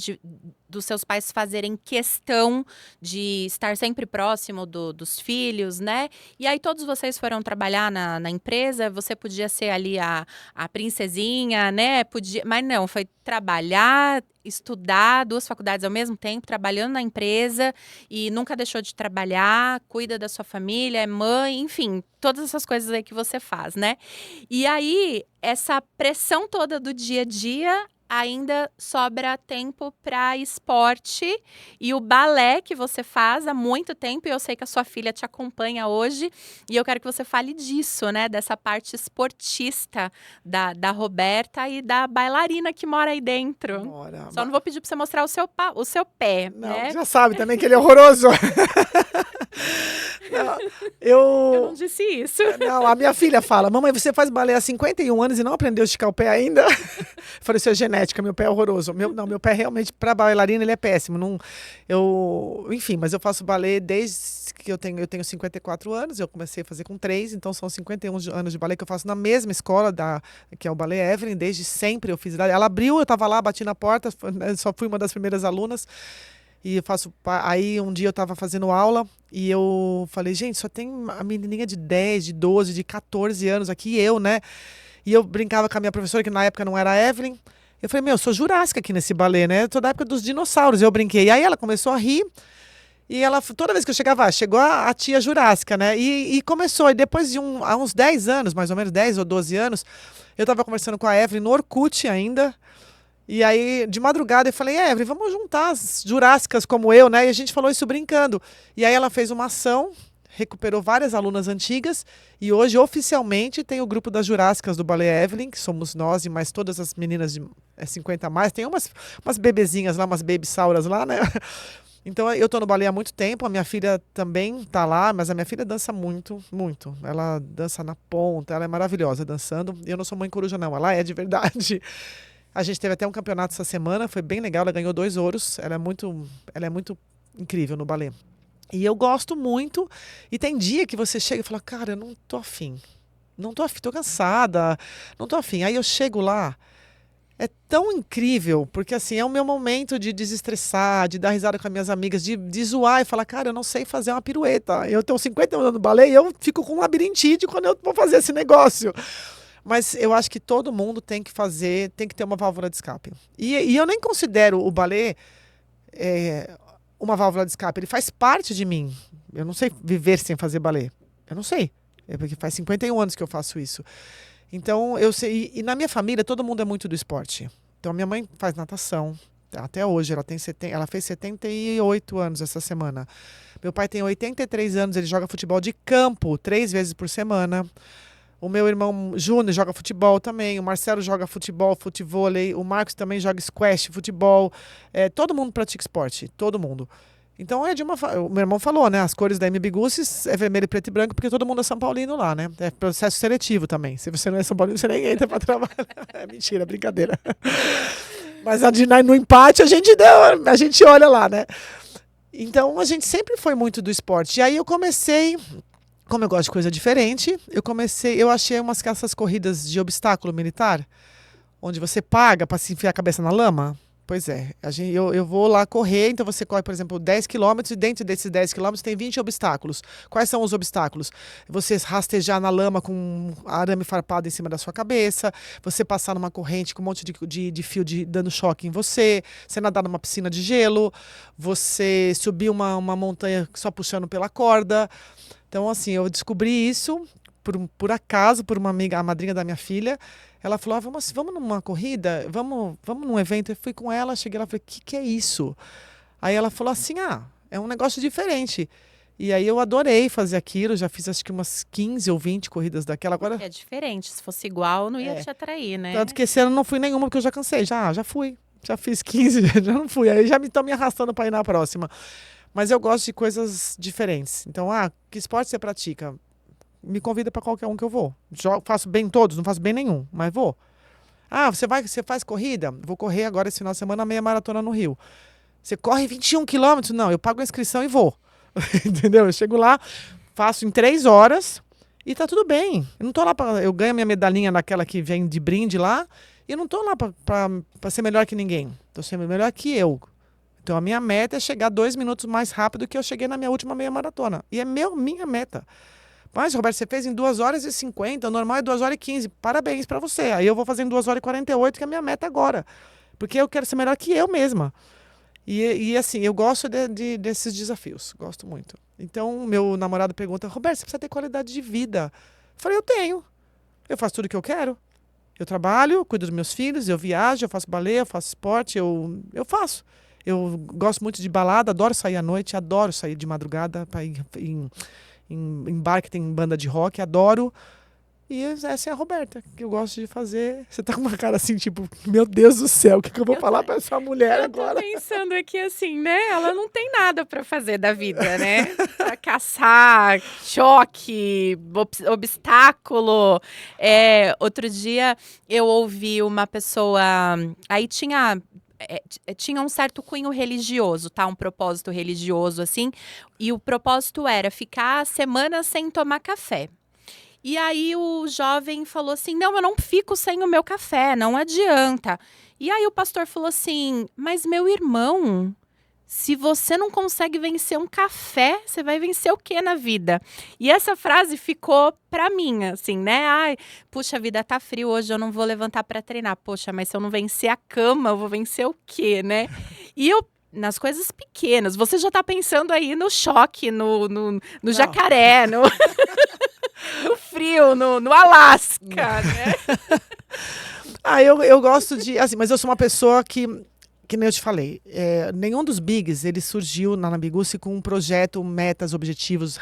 dos seus pais fazerem questão de estar sempre próximo dos filhos, né? E aí todos vocês foram trabalhar na empresa, você podia ser ali a princesinha, né? Mas não, foi trabalhar, estudar, 2 faculdades ao mesmo tempo, trabalhando na empresa e nunca deixou de trabalhar, cuida da sua família, é mãe, enfim, todas essas coisas aí que você faz, né? E aí, essa pressão toda do dia a dia, ainda sobra tempo para esporte e o balé que você faz há muito tempo, e eu sei que a sua filha te acompanha hoje, e eu quero que você fale disso, né, dessa parte esportista da Roberta e da bailarina que mora aí dentro. Bora. Só não vou pedir para você mostrar o seu pé, Não, né? já sabe também que ele é horroroso. Não, Eu não eu. disse isso. Não, a minha filha fala: Mamãe, você faz balé há 51 anos e não aprendeu a esticar o pé ainda? Eu falei: Isso é genética, meu pé é horroroso. Meu pé realmente, para bailarina, ele é péssimo. Não, enfim, mas eu faço balé desde que eu tenho 54 anos, eu comecei a fazer com 3, então são 51 anos de balé que eu faço na mesma escola, que é o Balé Evelyn, desde sempre eu fiz. Ela abriu, eu estava lá, bati na porta, só fui uma das primeiras alunas. E eu faço. Aí um dia eu estava fazendo aula e eu falei, gente, só tem a menininha de 10, de 12, de 14 anos aqui, eu, né? E eu brincava com a minha professora, que na época não era a Evelyn. Eu falei, eu sou Jurássica aqui nesse balé, né? Eu tô da época dos dinossauros. Eu brinquei. E aí ela começou a rir. E ela, toda vez que eu chegava, chegou a tia Jurássica, né? E começou. E depois de há uns 10 anos, mais ou menos, 10 ou 12 anos, eu estava conversando com a Evelyn no Orkut ainda. E aí, de madrugada, eu falei, Evelyn, vamos juntar as jurássicas como eu, né? E a gente falou isso brincando. E aí ela fez uma ação, recuperou várias alunas antigas, e hoje, oficialmente, tem o grupo das jurássicas do Balé Evelyn, que somos nós e mais todas as meninas de 50 a mais. Tem umas bebezinhas lá, umas babysauras lá, né? Então, eu tô no balé há muito tempo, a minha filha também tá lá, mas a minha filha dança muito, muito. Ela dança na ponta, ela é maravilhosa dançando. Eu não sou mãe coruja, não, ela é de verdade. A gente teve até um campeonato essa semana, foi bem legal, ela ganhou 2 ouros. Ela é muito incrível no balé. E eu gosto muito. E tem dia que você chega e fala, cara, eu não tô afim. Não tô afim, tô cansada, não tô afim. Aí eu chego lá, é tão incrível, porque assim, é o meu momento de desestressar, de dar risada com as minhas amigas, de zoar e falar, cara, eu não sei fazer uma pirueta. Eu tenho 50 anos no balé e eu fico com um labirintite quando eu vou fazer esse negócio. Mas eu acho que todo mundo tem que fazer, tem que ter uma válvula de escape. E eu nem considero o balé uma válvula de escape. Ele faz parte de mim. Eu não sei viver sem fazer balé. Eu não sei. É porque faz 51 anos que eu faço isso. Então, eu sei. E na minha família, todo mundo é muito do esporte. Então, minha mãe faz natação. Até hoje, ela fez 78 anos essa semana. Meu pai tem 83 anos, ele joga futebol de campo 3 vezes por semana. O meu irmão Júnior joga futebol também, o Marcelo joga futebol, futevôlei, o Marcos também joga squash, futebol. Todo mundo pratica esporte, todo mundo. Então o meu irmão falou, né? As cores da MB Gusses é vermelho, preto e branco, porque todo mundo é São Paulino lá, né? É processo seletivo também. Se você não é São Paulino, você nem entra pra trabalhar. É mentira, brincadeira. Mas no empate a gente olha lá, né? Então a gente sempre foi muito do esporte. E aí eu comecei. Como eu gosto de coisa diferente, eu achei essas corridas de obstáculo militar, onde você paga para se enfiar a cabeça na lama. Pois é, eu vou lá correr, então você corre, por exemplo, 10 quilômetros e dentro desses 10 quilômetros tem 20 obstáculos. Quais são os obstáculos? Você rastejar na lama com arame farpado em cima da sua cabeça, você passar numa corrente com um monte de fio dando choque em você nadar numa piscina de gelo, você subir uma montanha só puxando pela corda. Então, assim, eu descobri isso por acaso, por uma amiga, a madrinha da minha filha. Ela falou, vamos numa corrida? Vamos num evento? Eu fui com ela, cheguei lá e falei, o que é isso? Aí ela falou assim, é um negócio diferente. E aí eu adorei fazer aquilo, já fiz acho que umas 15 ou 20 corridas daquela. Agora, É diferente, se fosse igual, não ia te atrair, né? tanto que esse ano não fui nenhuma, porque eu já cansei. Já fui. Já fiz 15, já não fui. Aí já estão me arrastando para ir na próxima. Mas eu gosto de coisas diferentes. Então, que esporte você pratica? Me convida para qualquer um que eu vou. Faço bem todos, não faço bem nenhum, mas vou. Você faz corrida? Vou correr agora esse final de semana a meia maratona no Rio. Você corre 21 quilômetros? Não, eu pago a inscrição e vou. Entendeu? Eu chego lá, faço em 3 horas e tá tudo bem. Eu não tô lá eu ganho minha medalhinha naquela que vem de brinde lá e eu não tô lá para ser melhor que ninguém. Tô sendo melhor que eu. Então, a minha meta é chegar 2 minutos mais rápido que eu cheguei na minha última meia maratona. E é minha meta. Mas, Roberto, você fez em 2 horas e 50, o normal é 2 horas e 15. Parabéns pra você. Aí eu vou fazer em 2 horas e 48, que é a minha meta agora. Porque eu quero ser melhor que eu mesma. E assim, eu gosto desses desafios. Gosto muito. Então, meu namorado pergunta, Roberto, você precisa ter qualidade de vida. Eu falei, eu tenho. Eu faço tudo o que eu quero. Eu trabalho, eu cuido dos meus filhos, eu viajo, eu faço balé, eu faço esporte, eu faço. Eu gosto muito de balada, adoro sair à noite, adoro sair de madrugada para ir em bar que tem banda de rock, adoro. E essa é a Roberta, que eu gosto de fazer. Você tá com uma cara assim, tipo, meu Deus do céu, o que eu vou falar para essa mulher agora? Eu tô pensando aqui assim, né? Ela não tem nada para fazer da vida, né? Pra caçar, choque, obstáculo. Outro dia eu ouvi uma pessoa. Aí tinha um certo cunho religioso, tá? Um propósito religioso, assim. E o propósito era ficar a semana sem tomar café. E aí o jovem falou assim: não, eu não fico sem o meu café, não adianta. E aí o pastor falou assim: mas meu irmão, se você não consegue vencer um café, você vai vencer o quê na vida? E essa frase ficou pra mim, assim, né? Ai, puxa, a vida tá frio hoje, eu não vou levantar pra treinar. Poxa, mas se eu não vencer a cama, eu vou vencer o quê, né? E eu nas coisas pequenas. Você já tá pensando aí no choque, no jacaré, no frio, no Alasca, né? Eu gosto de. Assim, mas eu sou uma pessoa que nem eu te falei, nenhum dos bigs ele surgiu na Nambiguce com um projeto, metas, objetivos,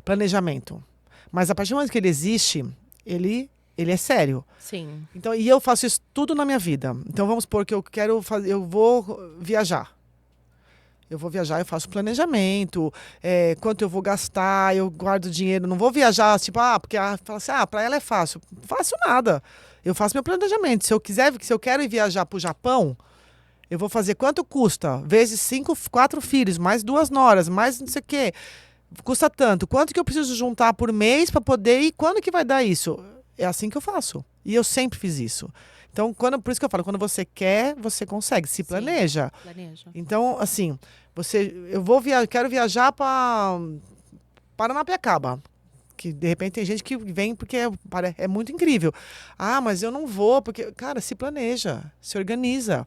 planejamento. Mas a partir do momento que ele existe, ele é sério. Sim. Então, e eu faço isso tudo na minha vida. Então vamos supor que eu quero fazer, eu vou viajar. Eu vou viajar, eu faço planejamento, quanto eu vou gastar, eu guardo dinheiro. Não vou viajar, tipo, porque fala assim, pra ela é fácil. Fácil nada. Eu faço meu planejamento. Se eu quero ir viajar pro Japão, eu vou fazer quanto custa? Vezes 4 filhos, mais 2 noras, mais não sei o quê. Custa tanto. Quanto que eu preciso juntar por mês para poder ir? Quando que vai dar isso? É assim que eu faço. E eu sempre fiz isso. Então, por isso que eu falo, quando você quer, você consegue. Se planeja. Sim, planeja. Então, assim, quero viajar para Paranapiacaba. Que de repente tem gente que vem porque é muito incrível. Mas eu não vou, porque, cara, se planeja, se organiza.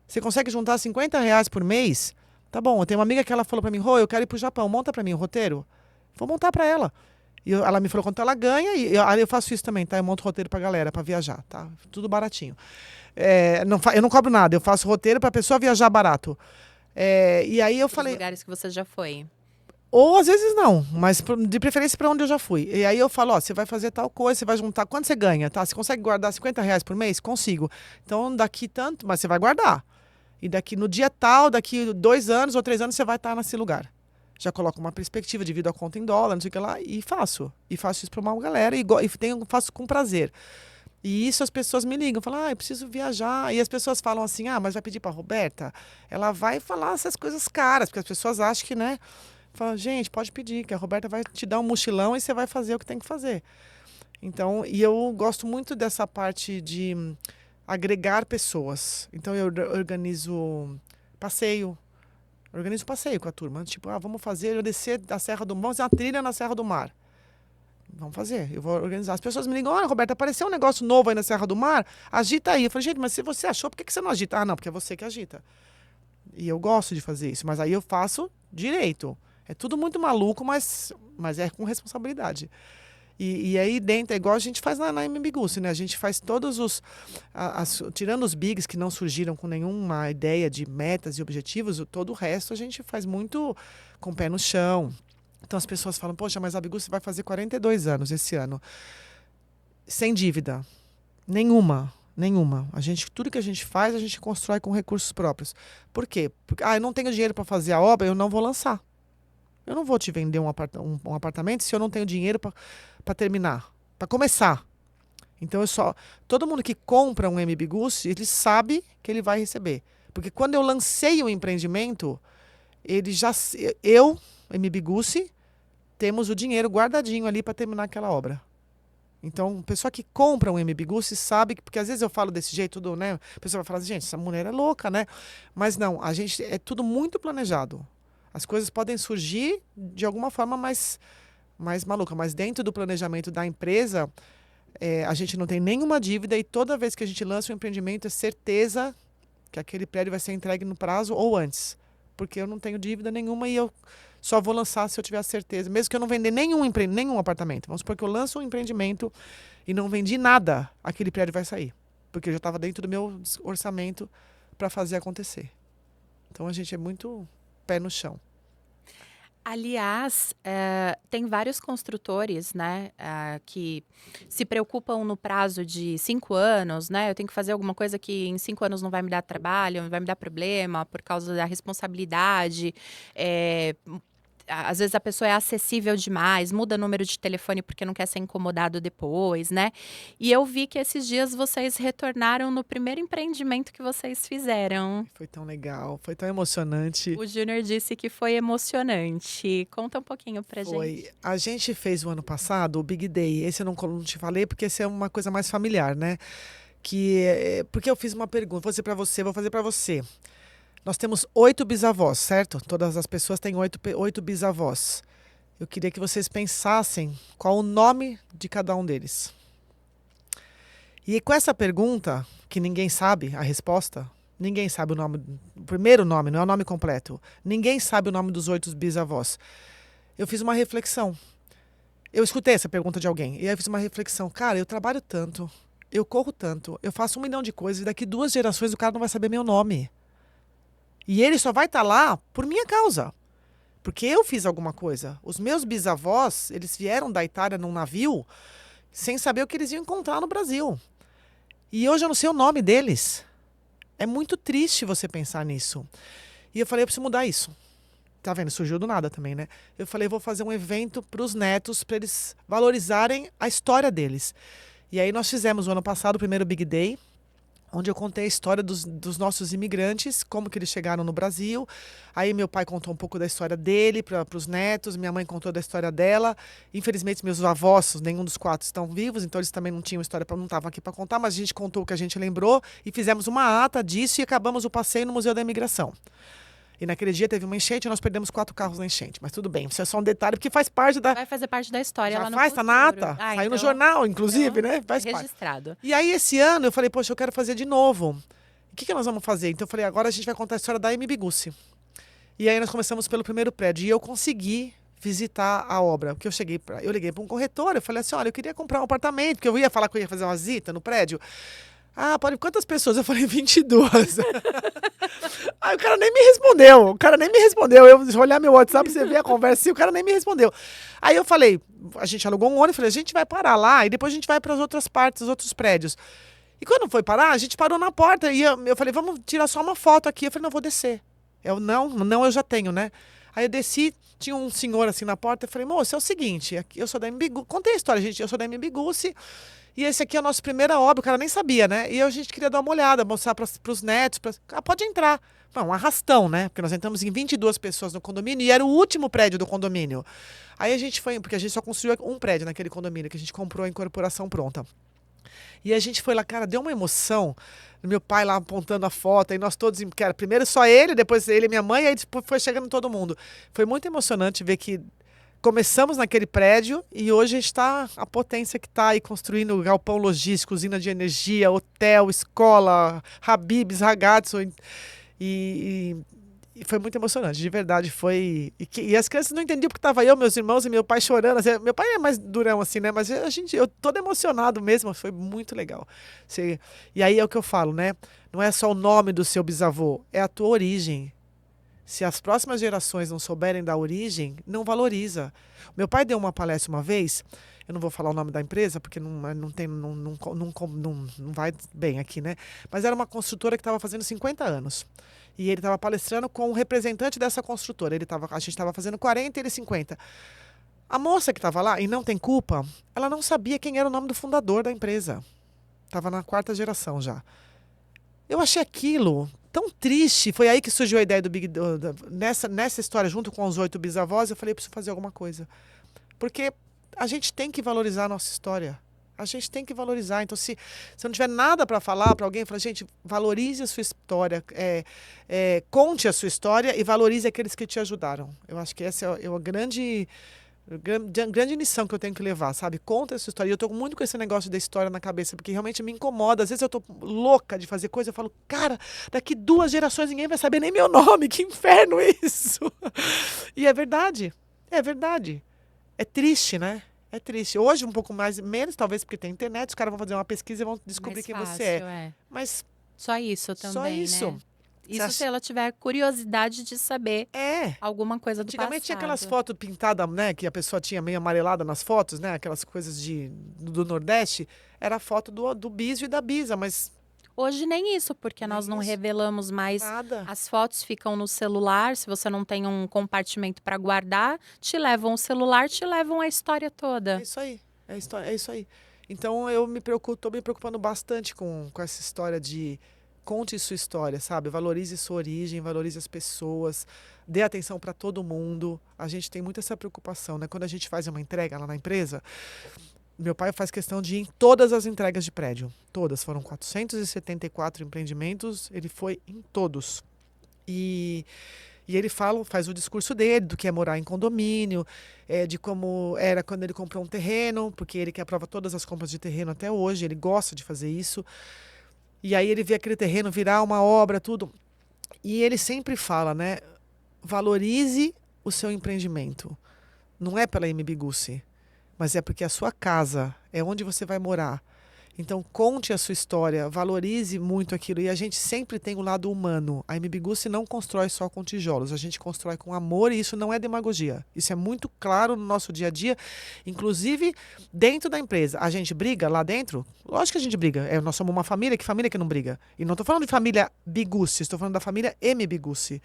Você consegue juntar R$ 50 por mês? Tá bom, eu tenho uma amiga que ela falou pra mim, Rô, eu quero ir pro Japão, monta pra mim o roteiro. Vou montar pra ela. E ela me falou quanto ela ganha, e eu faço isso também, tá? Eu monto roteiro pra galera, pra viajar, tá? Tudo baratinho. Eu não cobro nada, eu faço roteiro pra pessoa viajar barato. E aí eu falei... lugares que você já foi. Ou às vezes não, mas de preferência para onde eu já fui. E aí eu falo, você vai fazer tal coisa, você vai juntar, quanto você ganha, tá? Você consegue guardar R$ 50 por mês? Consigo. Então daqui tanto, mas você vai guardar. E daqui no dia tal, daqui 2 anos ou 3 anos, você vai estar nesse lugar. Já coloco uma perspectiva, divido a conta em dólar, não sei o que lá, e faço. E faço isso para uma galera e faço com prazer. E isso as pessoas me ligam, falam, eu preciso viajar. E as pessoas falam assim, mas vai pedir para Roberta? Ela vai falar essas coisas caras, porque as pessoas acham que, né? Fala, gente, pode pedir, que a Roberta vai te dar um mochilão e você vai fazer o que tem que fazer. Então, e eu gosto muito dessa parte de agregar pessoas. Então, eu organizo passeio com a turma. Tipo, vamos descer da Serra do Mar, vamos fazer uma trilha na Serra do Mar. Vamos fazer, eu vou organizar. As pessoas me ligam, olha, Roberta, apareceu um negócio novo aí na Serra do Mar, agita aí. Eu falei, gente, mas se você achou, por que você não agita? Não, porque é você que agita. E eu gosto de fazer isso, mas aí eu faço direito. É tudo muito maluco, mas é com responsabilidade. E aí dentro, é igual a gente faz na MBGUS, né? A gente faz todos tirando os bigs que não surgiram com nenhuma ideia de metas e objetivos, todo o resto a gente faz muito com o pé no chão. Então as pessoas falam, poxa, mas a BGUS vai fazer 42 anos esse ano. Sem dívida. Nenhuma. Tudo que a gente faz, a gente constrói com recursos próprios. Por quê? Porque, eu não tenho dinheiro para fazer a obra, eu não vou lançar. Eu não vou te vender um apartamento se eu não tenho dinheiro para terminar, para começar. Então, todo mundo que compra um MBGUS, ele sabe que ele vai receber. Porque quando eu lancei o empreendimento, MBGUS, temos o dinheiro guardadinho ali para terminar aquela obra. Então, a pessoa que compra um MBGUS sabe, porque às vezes eu falo desse jeito, né? A pessoa vai falar assim, gente, essa mulher é louca, né? Mas não, é tudo muito planejado. As coisas podem surgir de alguma forma mais maluca, mas dentro do planejamento da empresa, a gente não tem nenhuma dívida e toda vez que a gente lança um empreendimento é certeza que aquele prédio vai ser entregue no prazo ou antes. Porque eu não tenho dívida nenhuma e eu só vou lançar se eu tiver certeza. Mesmo que eu não vender nenhum apartamento. Vamos supor que eu lanço um empreendimento e não vendi nada, aquele prédio vai sair. Porque já estava dentro do meu orçamento para fazer acontecer. Então a gente é muito pé no chão. Aliás, tem vários construtores, né, que se preocupam no prazo de 5 anos, né? Eu tenho que fazer alguma coisa que em 5 anos não vai me dar trabalho, não vai me dar problema por causa da responsabilidade. Às vezes a pessoa é acessível demais, muda número de telefone porque não quer ser incomodado depois, né? E eu vi que esses dias vocês retornaram no primeiro empreendimento que vocês fizeram. Foi tão legal, foi tão emocionante. O Júnior disse que foi emocionante. Conta um pouquinho pra gente. Foi. A gente fez o ano passado o Big Day. Esse eu não te falei porque esse é uma coisa mais familiar, né? Porque eu fiz uma pergunta, vou fazer para você, vou fazer para você. Nós temos 8 bisavós, certo? Todas as pessoas têm 8 bisavós. Eu queria que vocês pensassem qual o nome de cada um deles. E com essa pergunta, que ninguém sabe a resposta, ninguém sabe o nome, o primeiro nome, não é o nome completo. Ninguém sabe o nome dos 8 bisavós. Eu fiz uma reflexão. Eu escutei essa pergunta de alguém e aí eu fiz uma reflexão. Cara, eu trabalho tanto, eu corro tanto, eu faço 1 milhão de coisas e daqui 2 gerações o cara não vai saber meu nome. E ele só vai estar lá por minha causa. Porque eu fiz alguma coisa. Os meus bisavós, eles vieram da Itália num navio sem saber o que eles iam encontrar no Brasil. E hoje eu não sei o nome deles. É muito triste você pensar nisso. E eu falei, eu preciso mudar isso. Tá vendo? Surgiu do nada também, né? Eu falei, vou fazer um evento para os netos, para eles valorizarem a história deles. E aí nós fizemos o ano passado o primeiro Big Day, onde eu contei a história dos nossos imigrantes, como que eles chegaram no Brasil. Aí meu pai contou um pouco da história dele para os netos, minha mãe contou da história dela. Infelizmente meus avós, nenhum dos 4 estão vivos, então eles também não tinham história, não estavam aqui para contar, mas a gente contou o que a gente lembrou e fizemos uma ata disso e acabamos o passeio no Museu da Imigração. E naquele dia teve uma enchente e nós perdemos 4 carros na enchente. Mas tudo bem, isso é só um detalhe, porque faz parte da... Vai fazer parte da história Já lá no faz, tá futuro. na ata. Saiu então, no jornal, inclusive, né? Faz parte. registrado. E aí, esse ano, eu falei, poxa, eu quero fazer de novo. O que nós vamos fazer? Então, eu falei, agora a gente vai contar a história da MB Gussi. E aí, nós começamos pelo primeiro prédio. E eu consegui visitar a obra. Porque eu liguei para um corretor, eu falei assim, olha, eu queria comprar um apartamento, porque eu ia falar que eu ia fazer uma visita no prédio. Ah, pode, quantas pessoas? Eu falei, 22. Aí o cara nem me respondeu. Eu olhar meu WhatsApp, você ver a conversa assim, o cara nem me respondeu. Aí eu falei, a gente alugou um ônibus, falei, a gente vai parar lá e depois a gente vai para as outras partes, os outros prédios. E quando foi parar, a gente parou na porta e eu falei, vamos tirar só uma foto aqui. Eu falei, não, vou descer. Não, eu já tenho, né? Aí eu desci, tinha um senhor assim na porta, eu falei, moço, é o seguinte, eu sou da MB Gussi, contei a história, gente, eu sou da MB Gussi, e esse aqui é a nossa primeira obra, o cara nem sabia, né? E a gente queria dar uma olhada, mostrar para os netos, pode entrar. Não, um arrastão, né? Porque nós entramos em 22 pessoas no condomínio e era o último prédio do condomínio. Aí a gente foi, porque a gente só construiu um prédio naquele condomínio, que a gente comprou a incorporação pronta. E a gente foi lá, cara, deu uma emoção. Meu pai lá apontando a foto, aí nós todos, cara, primeiro só ele, depois ele e minha mãe, aí depois foi chegando todo mundo. Foi muito emocionante ver que começamos naquele prédio e hoje a gente está, a potência que está aí construindo galpão logístico, usina de energia, hotel, escola, Habib's, Ragazzo. E foi muito emocionante, de verdade, foi... E as crianças não entendiam porque estava eu, meus irmãos e meu pai chorando. Assim, meu pai é mais durão assim, né? Mas eu todo emocionado mesmo, foi muito legal. E aí é o que eu falo, né? Não é só o nome do seu bisavô, é a tua origem. Se as próximas gerações não souberem da origem, não valoriza. Meu pai deu uma palestra uma vez, eu não vou falar o nome da empresa, porque não vai bem aqui, né? Mas era uma construtora que estava fazendo 50 anos. E ele estava palestrando com um representante dessa construtora. A gente estava fazendo 40 e ele 50. A moça que estava lá, e não tem culpa, ela não sabia quem era o nome do fundador da empresa. Estava na 4ª geração já. Eu achei aquilo tão triste. Foi aí que surgiu a ideia do nessa história, junto com os 8 bisavós, eu falei, preciso fazer alguma coisa. Porque a gente tem que valorizar a nossa história. A gente tem que valorizar. Então, se não tiver nada para falar para alguém, fala, gente, valorize a sua história, conte a sua história e valorize aqueles que te ajudaram. Eu acho que essa é a grande lição que eu tenho que levar, sabe? Conta essa história. E eu tô muito com esse negócio da história na cabeça, porque realmente me incomoda. Às vezes eu tô louca de fazer coisa, eu falo, cara, daqui 2 gerações ninguém vai saber nem meu nome, que inferno isso! E é verdade, é verdade. É triste, né? É triste. Hoje, um pouco mais, menos, talvez porque tem internet, os caras vão fazer uma pesquisa e vão descobrir Mais quem fácil, você é. Mas Só isso só também, isso. né? Você Isso se acha- ela tiver curiosidade de saber É. alguma coisa do Antigamente tinha aquelas passado. fotos pintadas, né? Que a pessoa tinha meio amarelada nas fotos, né? Aquelas coisas do Nordeste. Era a foto do Biso e da Bisa, mas Hoje nem isso, porque nós nem não isso. revelamos mais. Nada. As fotos ficam no celular. Se você não tem um compartimento para guardar, te levam o celular, te levam a história É toda. isso aí. É isso aí. Então tô me preocupando bastante com essa história de conte sua história, sabe? Valorize sua origem, valorize as pessoas, dê atenção para todo mundo. A gente tem muito essa preocupação, né? Quando a gente faz uma entrega lá na empresa, meu pai faz questão de ir em todas as entregas de prédio. Todas. Foram 474 empreendimentos, ele foi em todos. E ele faz o discurso dele, do que é morar em condomínio, de como era quando ele comprou um terreno, porque ele que aprova todas as compras de terreno até hoje, ele gosta de fazer isso. E aí ele vê aquele terreno virar uma obra, tudo. E ele sempre fala, né? Valorize o seu empreendimento. Não é pela MB Gussi, mas é porque a sua casa é onde você vai morar. Então, conte a sua história, valorize muito aquilo. E a gente sempre tem o lado humano. A MB Gussi não constrói só com tijolos, a gente constrói com amor e isso não é demagogia. Isso é muito claro no nosso dia a dia, inclusive dentro da empresa. A gente briga lá dentro? Lógico que a gente briga. Nós somos uma família, que família que não briga? E não estou falando de família Bigussi, estou falando da família MB Gussi.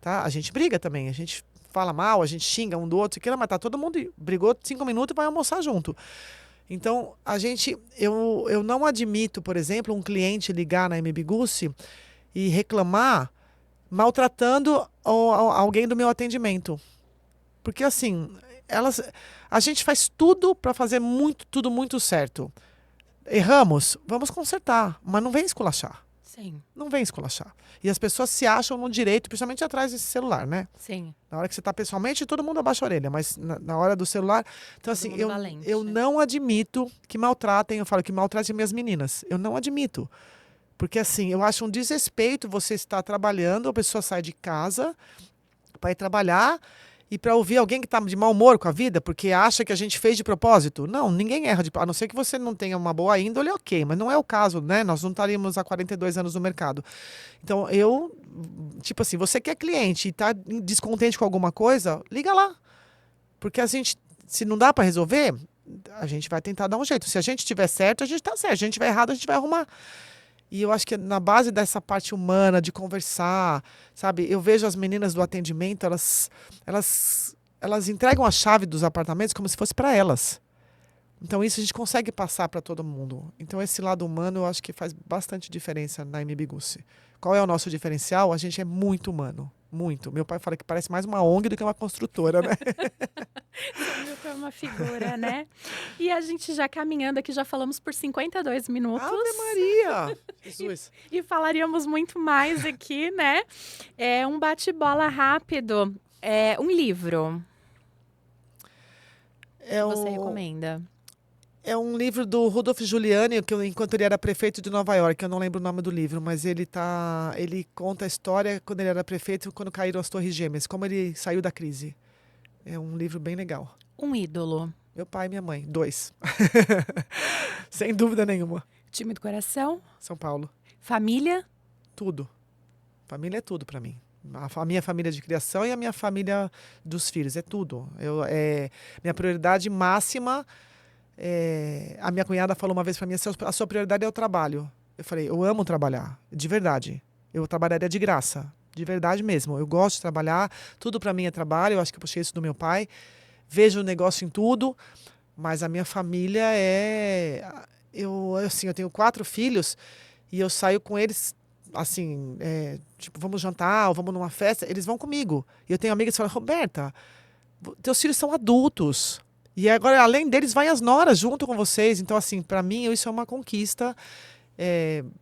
Tá? A gente briga também, a gente fala mal, a gente xinga um do outro, mas tá todo mundo brigou 5 minutos e vai almoçar junto. Então, eu não admito, por exemplo, um cliente ligar na MB Gussi e reclamar maltratando alguém do meu atendimento. Porque assim, a gente faz tudo para fazer tudo muito certo. Erramos, vamos consertar, mas não vem esculachar. Sim, Não vem esculachar. E as pessoas se acham no direito, principalmente atrás desse celular, né? sim. Na hora que você está pessoalmente, todo mundo abaixa a orelha, mas na hora do celular. Então, Todo assim, mundo valente. eu não admito que maltratem, eu falo que maltratem minhas meninas. Eu não admito. Porque, assim, eu acho um desrespeito você estar trabalhando, a pessoa sai de casa para ir trabalhar e para ouvir alguém que está de mau humor com a vida, porque acha que a gente fez de propósito. Não, ninguém erra a não ser que você não tenha uma boa índole, ok, mas não é o caso, né? Nós não estaríamos há 42 anos no mercado. Então, tipo assim, você que é cliente e está descontente com alguma coisa, liga lá. Porque a gente, se não dá para resolver, a gente vai tentar dar um jeito. Se a gente estiver certo, a gente está certo. Se a gente estiver errado, a gente vai arrumar. E eu acho que na base dessa parte humana, de conversar, sabe? Eu vejo as meninas do atendimento, elas entregam a chave dos apartamentos como se fosse para elas. Então isso a gente consegue passar para todo mundo. Então esse lado humano eu acho que faz bastante diferença na MB Gussi. Qual é o nosso diferencial? A gente é muito humano. Muito. Meu pai fala que parece mais uma ONG do que uma construtora, né? Você viu que é uma figura, né? E a gente já caminhando aqui, já falamos por 52 minutos. Ave Maria! Jesus. E falaríamos muito mais aqui, né? É um bate-bola rápido. É um livro É que você o, recomenda. É um livro do Rudolf Giuliani, enquanto ele era prefeito de Nova York, eu não lembro o nome do livro, mas ele conta a história quando ele era prefeito, quando caíram as Torres Gêmeas, como ele saiu da crise. É um livro bem legal. Um ídolo. Meu pai e minha mãe, 2. Sem dúvida nenhuma. Time do coração. São Paulo. Família. Tudo. Família é tudo para mim. A minha família de criação e a minha família dos filhos, é tudo. Minha prioridade máxima. A minha cunhada falou uma vez para mim, a sua prioridade é o trabalho. Eu falei, eu amo trabalhar, de verdade. Eu trabalharia de graça, de verdade mesmo. Eu gosto de trabalhar, tudo para mim é trabalho, eu acho que eu puxei isso do meu pai. Vejo o negócio em tudo, mas a minha família eu tenho 4 filhos e eu saio com eles, assim, tipo, vamos jantar ou vamos numa festa, eles vão comigo. E eu tenho amigas que falam, Roberta, teus filhos são adultos. E agora, além deles, vai as noras junto com vocês. Então, assim, para mim, isso é uma conquista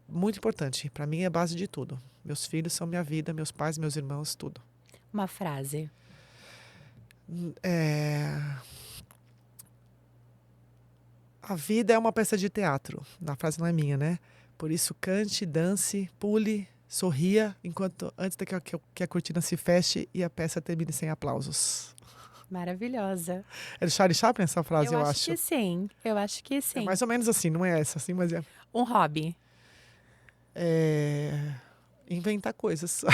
muito importante. Para mim, é a base de tudo. Meus filhos são minha vida, meus pais, meus irmãos, tudo. Uma frase. A vida é uma peça de teatro. A frase não é minha, né? Por isso, cante, dance, pule, sorria, antes que a cortina se feche e a peça termine sem aplausos. Maravilhosa. É do Charlie Chaplin essa frase, eu acho acho. que sim. Eu acho que É sim. mais ou menos assim, não é essa, assim, mas é. Um hobby. Inventar coisas.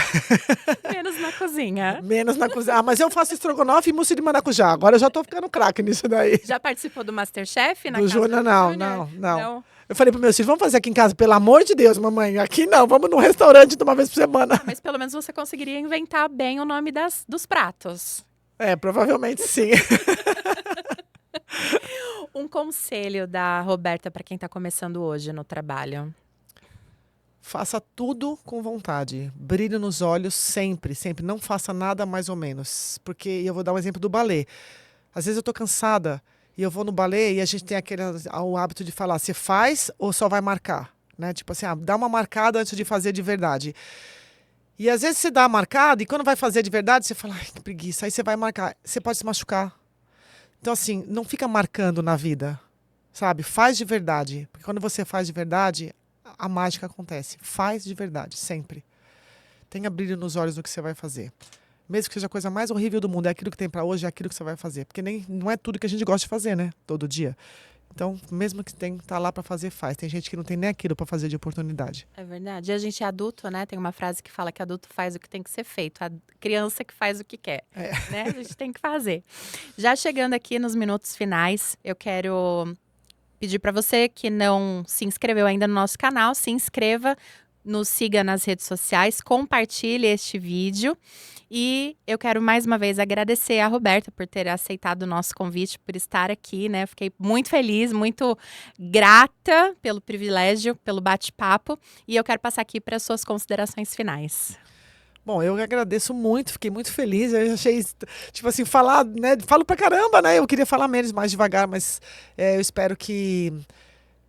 Menos na cozinha. Menos na cozinha. Ah, mas eu faço estrogonofe e mousse de maracujá. Agora eu já tô ficando craque nisso daí. Já participou do MasterChef na Do casa Júnior, do não, Júnior? não. Eu falei pro meu filho, vamos fazer aqui em casa, pelo amor de Deus, mamãe. Aqui não, vamos num restaurante de uma vez por semana. Mas pelo menos você conseguiria inventar bem o nome dos pratos. Provavelmente sim. Um conselho da Roberta para quem está começando hoje no trabalho. Faça tudo com vontade. Brilho nos olhos sempre, sempre. Não faça nada mais ou menos. Porque eu vou dar um exemplo do balé. Às vezes eu tô cansada e eu vou no balé e a gente tem o hábito de falar, você faz ou só vai marcar? Né? Tipo assim, dá uma marcada antes de fazer de verdade. E às vezes você dá a marcada e quando vai fazer de verdade, você fala, ai, que preguiça. Aí você vai marcar. Você pode se machucar. Então assim, não fica marcando na vida. Sabe? Faz de verdade. Porque quando você faz de verdade, a mágica acontece. Faz de verdade, sempre. Tenha brilho nos olhos no que você vai fazer. Mesmo que seja a coisa mais horrível do mundo, é aquilo que tem para hoje, é aquilo que você vai fazer. Porque não é tudo que a gente gosta de fazer, né? Todo dia. Então, mesmo que tá lá para fazer, faz. Tem gente que não tem nem aquilo para fazer de oportunidade. É verdade. E a gente é adulto, né? Tem uma frase que fala que adulto faz o que tem que ser feito. A criança que faz o que quer. Né? A gente tem que fazer. Já chegando aqui nos minutos finais, eu quero pedir para você que não se inscreveu ainda no nosso canal, se inscreva, nos siga nas redes sociais, compartilhe este vídeo. E eu quero mais uma vez agradecer a Roberta por ter aceitado o nosso convite, por estar aqui, né? Fiquei muito feliz, muito grata pelo privilégio, pelo bate-papo. E eu quero passar aqui para as suas considerações finais. Bom, eu agradeço muito, fiquei muito feliz. Eu achei, tipo assim, falar, né? Falo pra caramba, né? Eu queria falar menos, mais devagar, mas eu espero que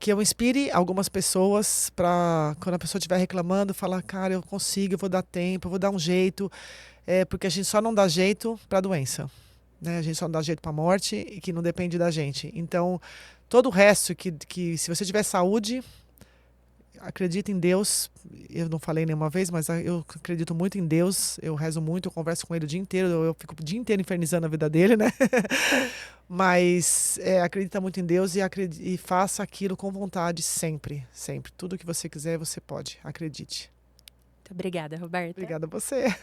eu inspire algumas pessoas para quando a pessoa estiver reclamando, falar, cara, eu consigo, eu vou dar tempo, eu vou dar um jeito. Porque a gente só não dá jeito para a doença, né? A gente só não dá jeito para a morte e que não depende da gente. Então, todo o resto que se você tiver saúde, acredita em Deus. Eu não falei nenhuma vez, mas eu acredito muito em Deus. Eu rezo muito, eu converso com ele o dia inteiro. Eu fico o dia inteiro infernizando a vida dele, né? Mas acredita muito em Deus e faça aquilo com vontade sempre, sempre. Tudo que você quiser, você pode. Acredite. Muito obrigada, Roberta. Obrigada a você.